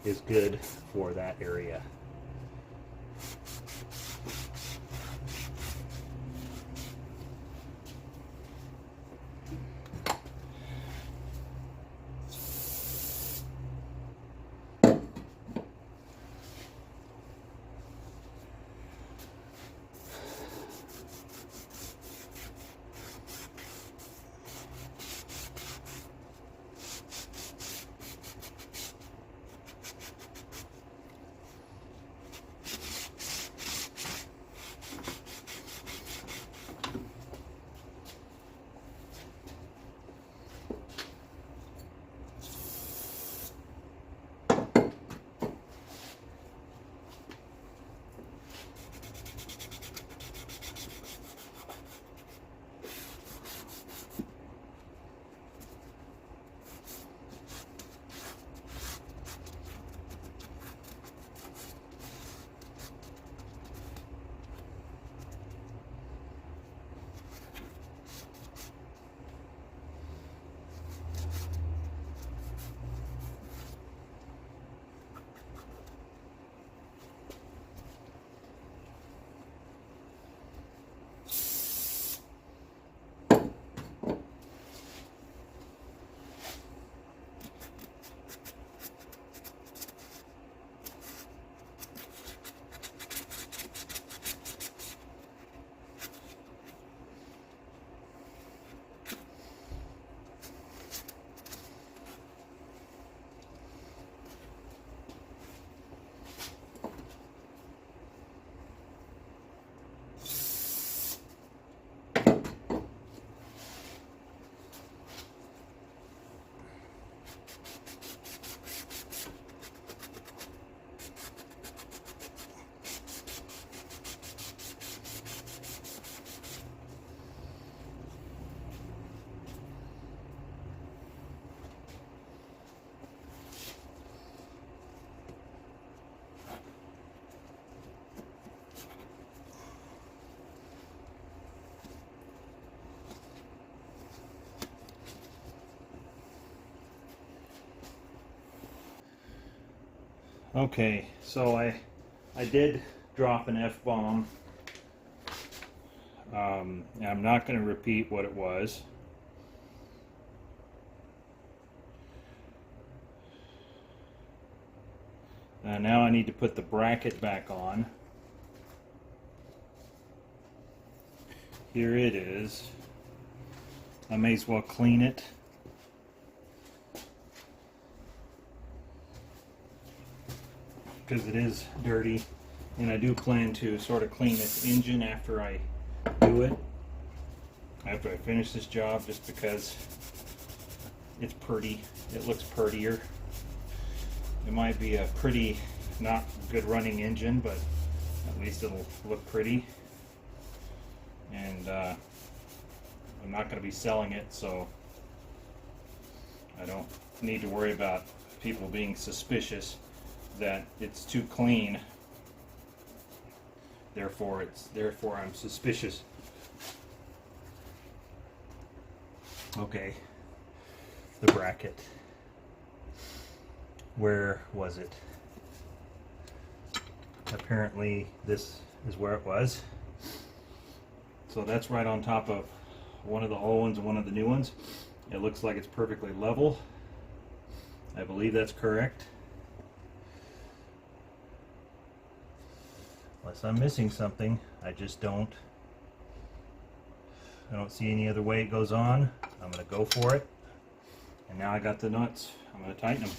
is good for that area. Okay, so I did drop an F-bomb. I'm not going to repeat what it was. Now I need to put the bracket back on. Here it is. I may as well clean it. Because it is dirty, and I do plan to sort of clean this engine after I do it, after I finish this job, just because it's pretty. It looks prettier. It might be a pretty not a good running engine, but at least it'll look pretty. And I'm not going to be selling it, so I don't need to worry about people being suspicious that it's too clean. Therefore I'm suspicious. Okay, the bracket. Where was it? Apparently this is where it was. So that's right on top of one of the old ones and one of the new ones. It looks like it's perfectly level. I believe that's correct. Unless I'm missing something, I don't see any other way it goes on. I'm going to go for it. And now I got the nuts. I'm going to tighten them.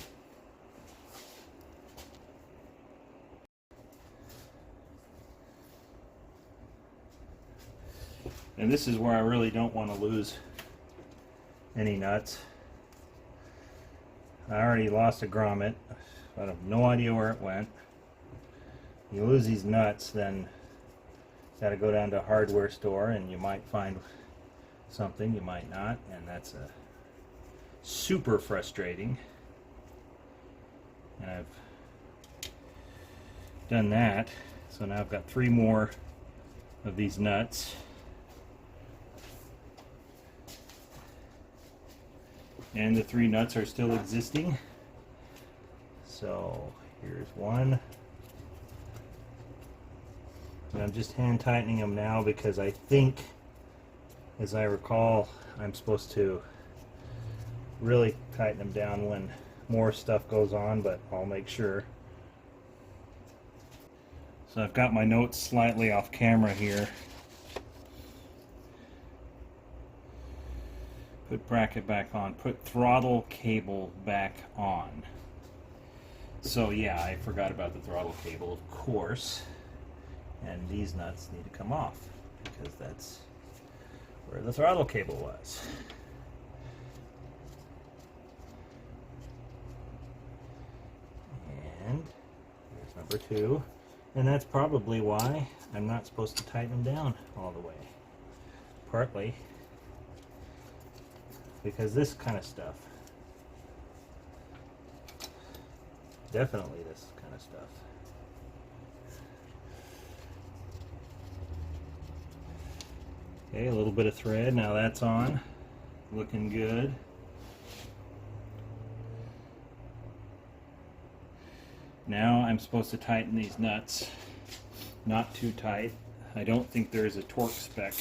And this is where I really don't want to lose any nuts. I already lost a grommet. I have no idea where it went. You lose these nuts, then you got to go down to a hardware store and you might find something, you might not, and that's super frustrating. And I've done that, so now I've got 3 more of these nuts. And the 3 nuts are still existing. So here's one. And I'm just hand tightening them now because I think, as I recall, I'm supposed to really tighten them down when more stuff goes on, but I'll make sure. So I've got my notes slightly off camera here. Put bracket back on, put throttle cable back on. So yeah, I forgot about the throttle cable, of course. And these nuts need to come off because that's where the throttle cable was. And here's number 2. And that's probably why I'm not supposed to tighten them down all the way. Partly because this kind of stuff, definitely this kind of stuff, okay, a little bit of thread, now that's on, looking good. Now I'm supposed to tighten these nuts, not too tight. I don't think there's a torque spec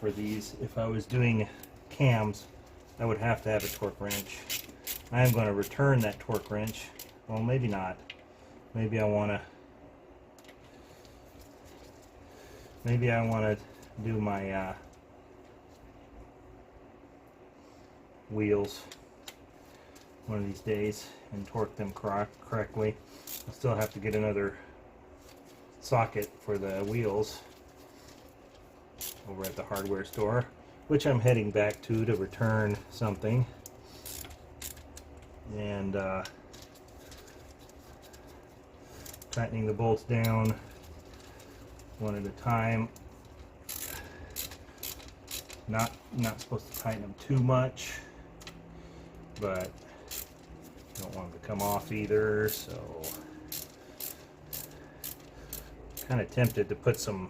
for these. If I was doing cams, I would have to have a torque wrench. I am going to return that torque wrench. Well, maybe not. Maybe I want to do my wheels one of these days and torque them correctly. I'll still have to get another socket for the wheels over at the hardware store, which I'm heading back to return something. And tightening the bolts down one at a time. Not supposed to tighten them too much, but don't want them to come off either, so kind of tempted to put some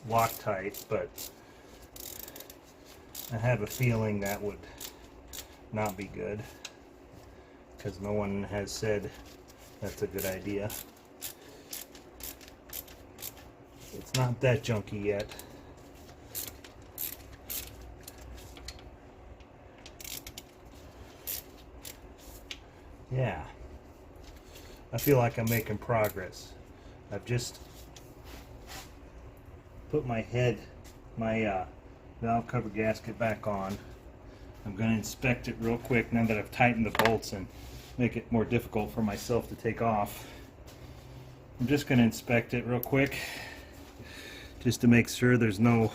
Loctite, but I have a feeling that would not be good because no one has said that's a good idea. It's not that junky yet. Yeah, I feel like I'm making progress. I've just put my valve cover gasket back on. I'm going to inspect it real quick now that I've tightened the bolts and make it more difficult for myself to take off. I'm just going to inspect it real quick just to make sure there's no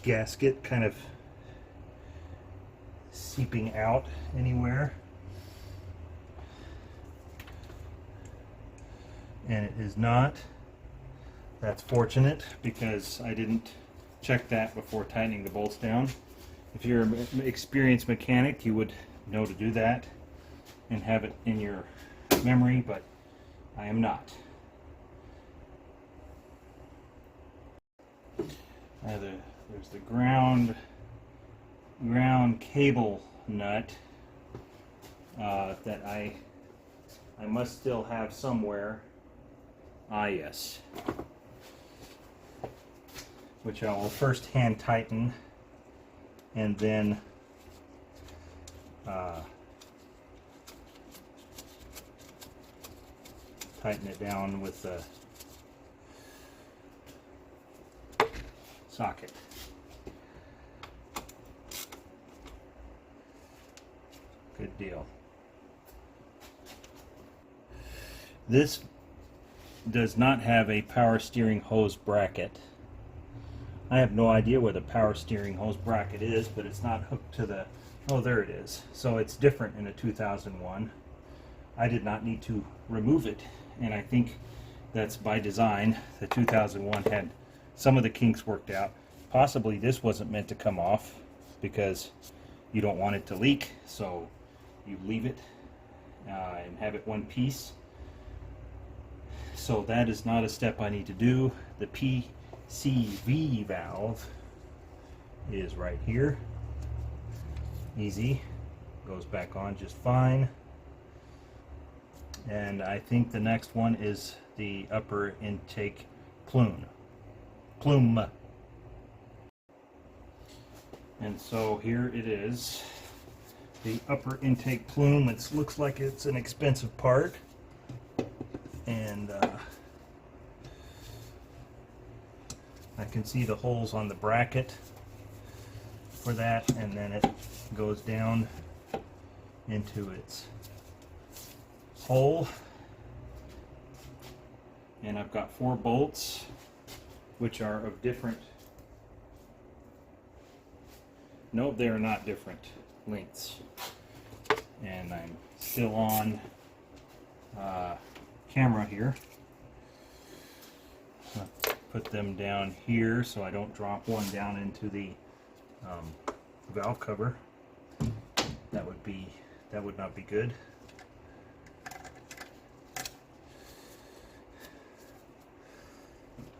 gasket kind of seeping out anywhere. and it is not. That's fortunate because I didn't check that before tightening the bolts down. If you're an experienced mechanic, you would know to do that and have it in your memory, but I am not. There's the ground cable nut that I must still have somewhere. Ah, yes. Which I will first hand tighten and then tighten it down with the socket. Good deal. This does not have a power steering hose bracket. I have no idea where the power steering hose bracket is, but it's not hooked to the... Oh, there it is. So it's different in a 2001. I did not need to remove it, and I think that's by design. The 2001 had some of the kinks worked out. Possibly this wasn't meant to come off because you don't want it to leak, so you leave it and have it one piece. So that is not a step I need to do. The PCV valve is right here. Easy. Goes back on just fine. And I think the next one is the upper intake plume. And so here it is. The upper intake plume. It looks like it's an expensive part. And I can see the holes on the bracket for that, and then it goes down into its hole. And I've got 4 bolts which are of different, no, they're not different lengths. And I'm still on camera here. I'll put them down here so I don't drop one down into the valve cover. That would not be good.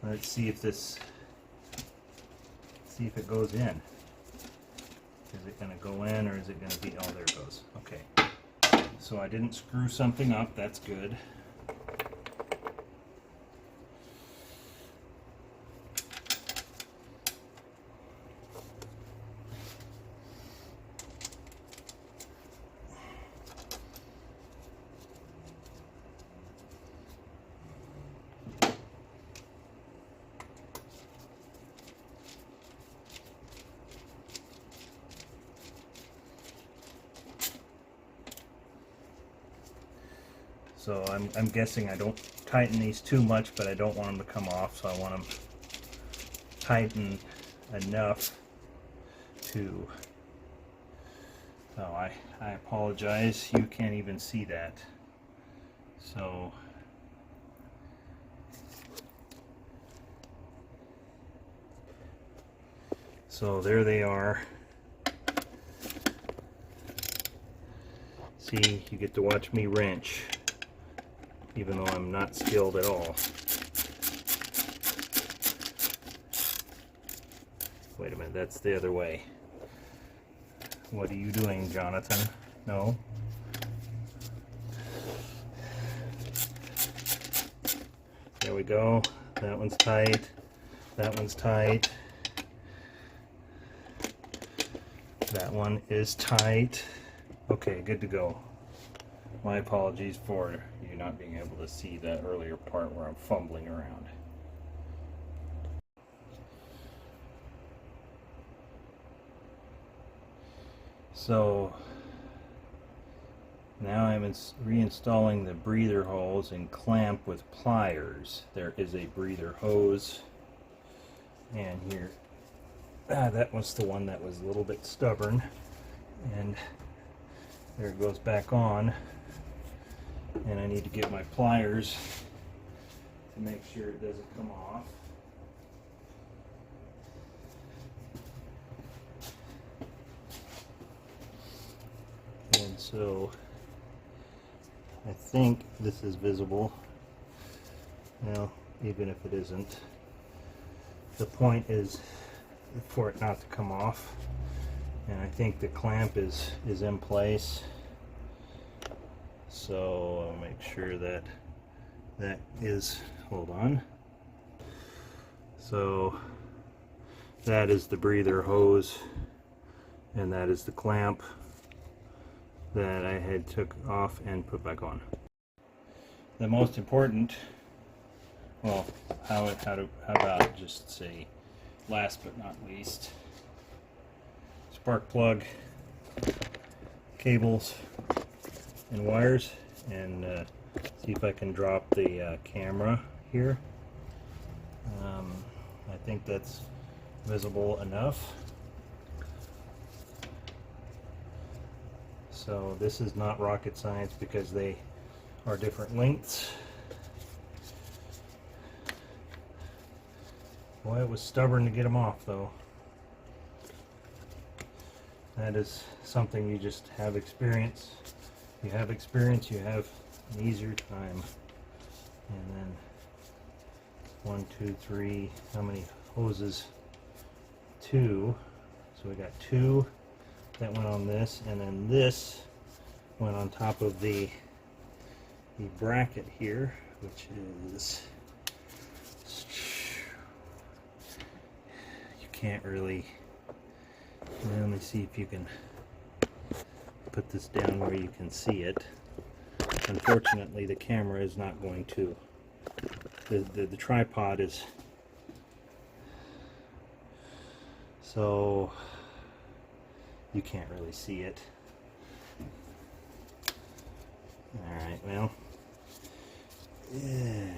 Let's see if it goes in. Is it going to go in, or is it going to be, oh, there it goes. Okay. So I didn't screw something up, that's good. So I'm guessing I don't tighten these too much, but I don't want them to come off, so I want them tightened enough to... Oh, I apologize, you can't even see that. So there they are. See, you get to watch me wrench, even though I'm not skilled at all. Wait a minute, that's the other way. What are you doing, Jonathan? No. There we go. That one's tight. That one's tight. That one is tight. Okay, good to go. My apologies for you not being able to see that earlier part where I'm fumbling around. So now I'm reinstalling the breather holes and clamp with pliers. There is a breather hose, and here, that was the one that was a little bit stubborn, and there it goes back on. And I need to get my pliers to make sure it doesn't come off. And so I think this is visible. Well, even if it isn't, the point is for it not to come off. And I think the clamp is in place. So I'll make sure that that is, hold on. So that is the breather hose, and that is the clamp that I had took off and put back on. The most important, well, how about just say last but not least, spark plug, cables, and wires, and see if I can drop the camera here. I think that's visible enough. So this is not rocket science because they are different lengths. Boy, it was stubborn to get them off though. That is something you just have experience. You have experience, you have an easier time. And then 1, 2, 3, how many hoses? 2. So we got 2 that went on this, and then this went on top of the bracket here, which is, you can't really, let me see if you can put this down where you can see it. Unfortunately, the camera is not going to, the tripod is, so you can't really see it. Alright, well, yeah.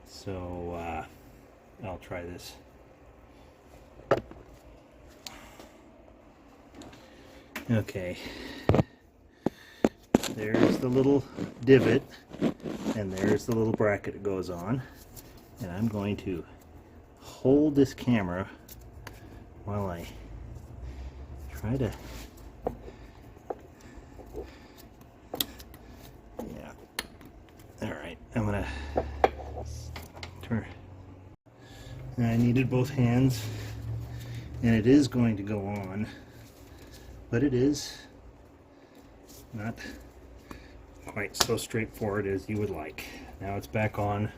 So I'll try this. Okay, there's the little divot, and there's the little bracket it goes on, and I'm going to hold this camera while I try to, yeah, alright, I'm gonna turn, and I needed both hands, and it is going to go on, but it is not quite so straightforward as you would like. Now it's back on.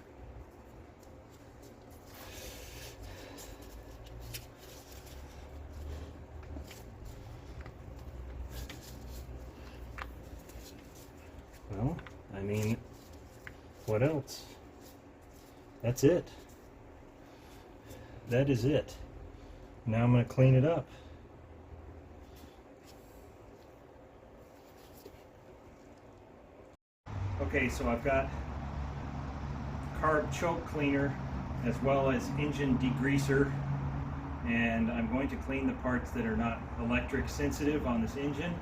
Well, I mean, what else? That's it. That is it. Now I'm going to clean it up. Okay, so I've got carb choke cleaner as well as engine degreaser, and I'm going to clean the parts that are not electric sensitive on this engine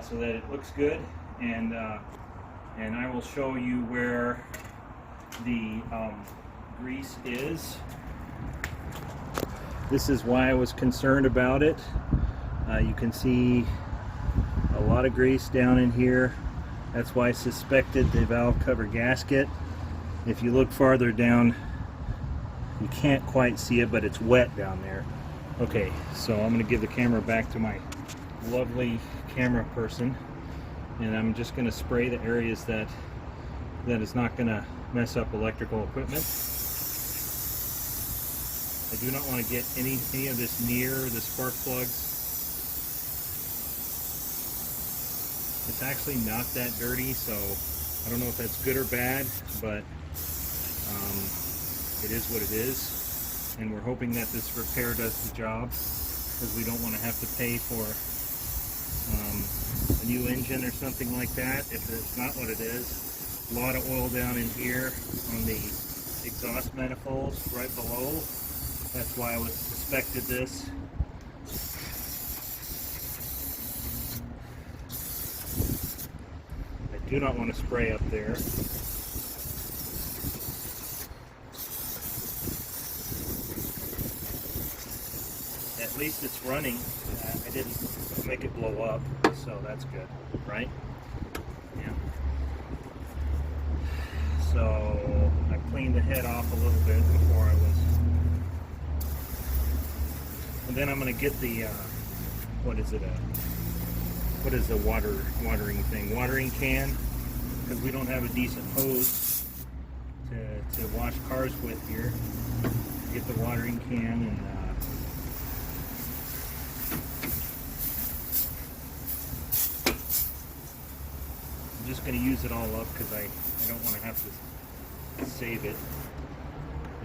so that it looks good, and I will show you where the grease is. This is why I was concerned about it. You can see a lot of grease down in here. That's why I suspected the valve cover gasket. If you look farther down, you can't quite see it, but it's wet down there. Okay, so I'm going to give the camera back to my lovely camera person, and I'm just going to spray the areas that is not going to mess up electrical equipment. I do not want to get any of this near the spark plugs. It's actually not that dirty, so I don't know if that's good or bad, but it is what it is, and we're hoping that this repair does the job, because we don't want to have to pay for a new engine or something like that if it's not what it is. A lot of oil down in here on the exhaust manifolds right below. That's why I was suspected this. I do not want to spray up there. At least it's running. I didn't make it blow up, so that's good, right? Yeah. So I cleaned the head off a little bit before I was, and then I'm going to get the what is it? What is the watering thing? Watering can, because we don't have a decent hose to wash cars with here. Get the watering can and I'm just going to use it all up because I don't want to have to save it.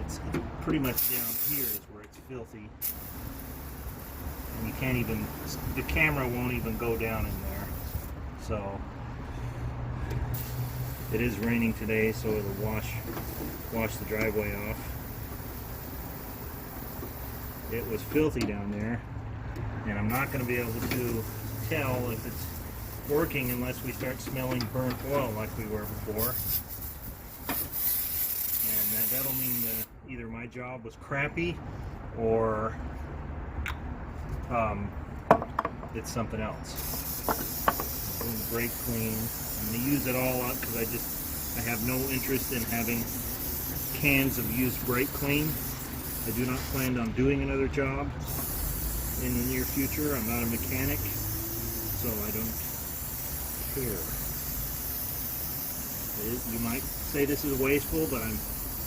It's pretty much down here is where it's filthy. And you can't even, the camera won't even go down in there. So it is raining today, so it'll wash the driveway off. It was filthy down there, and I'm not going to be able to tell if it's working unless we start smelling burnt oil like we were before. And that'll mean that either my job was crappy or it's something else. I'm doing the brake clean. I'm going to use it all up because I have no interest in having cans of used brake clean. I do not plan on doing another job in the near future. I'm not a mechanic, so I don't care. You might say this is wasteful, but I'm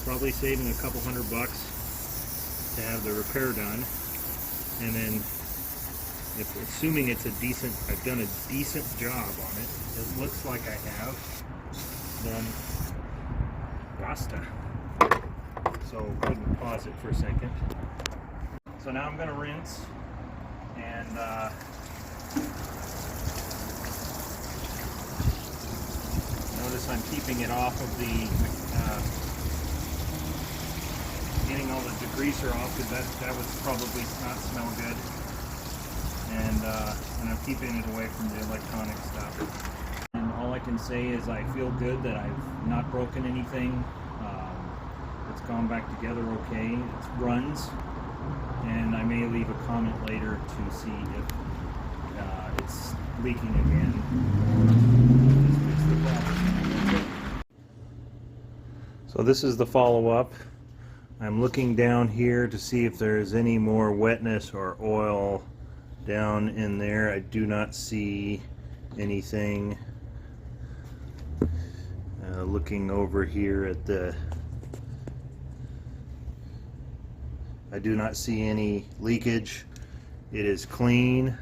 probably saving a couple $100 to have the repair done. And then, assuming it's a decent, I've done a decent job on it, it looks like I have, then basta. So go ahead and pause it for a second. So now I'm going to rinse, and notice I'm keeping it off of the, getting all the degreaser off, because that would probably not smell good. And I'm keeping it away from the electronic stuff. And all I can say is I feel good that I've not broken anything. It's gone back together okay. It runs, and I may leave a comment later to see if it's leaking again or just fix the problem. So this is the follow-up. I'm looking down here to see if there's any more wetness or oil down in there. I do not see anything. Looking over here at the, I do not see any leakage. It is clean.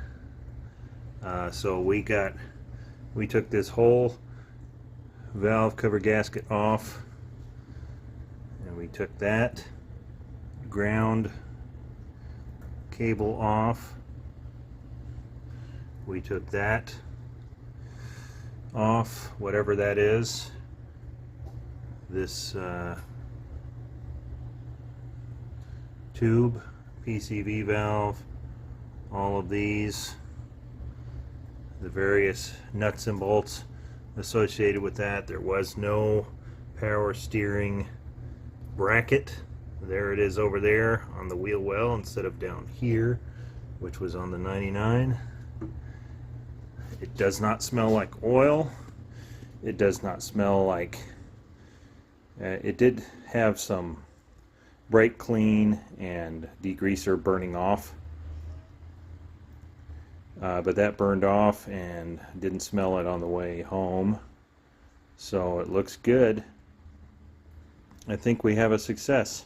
So we took this whole valve cover gasket off, and we took that ground cable off. We took that off, whatever that is. This tube, PCV valve, all of these, the various nuts and bolts associated with that. There was no power steering bracket. There it is over there on the wheel well instead of down here, which was on the 99. It does not smell like oil. It does not smell like, it did have some brake clean and degreaser burning off, but that burned off and didn't smell it on the way home. So it looks good. I think we have a success.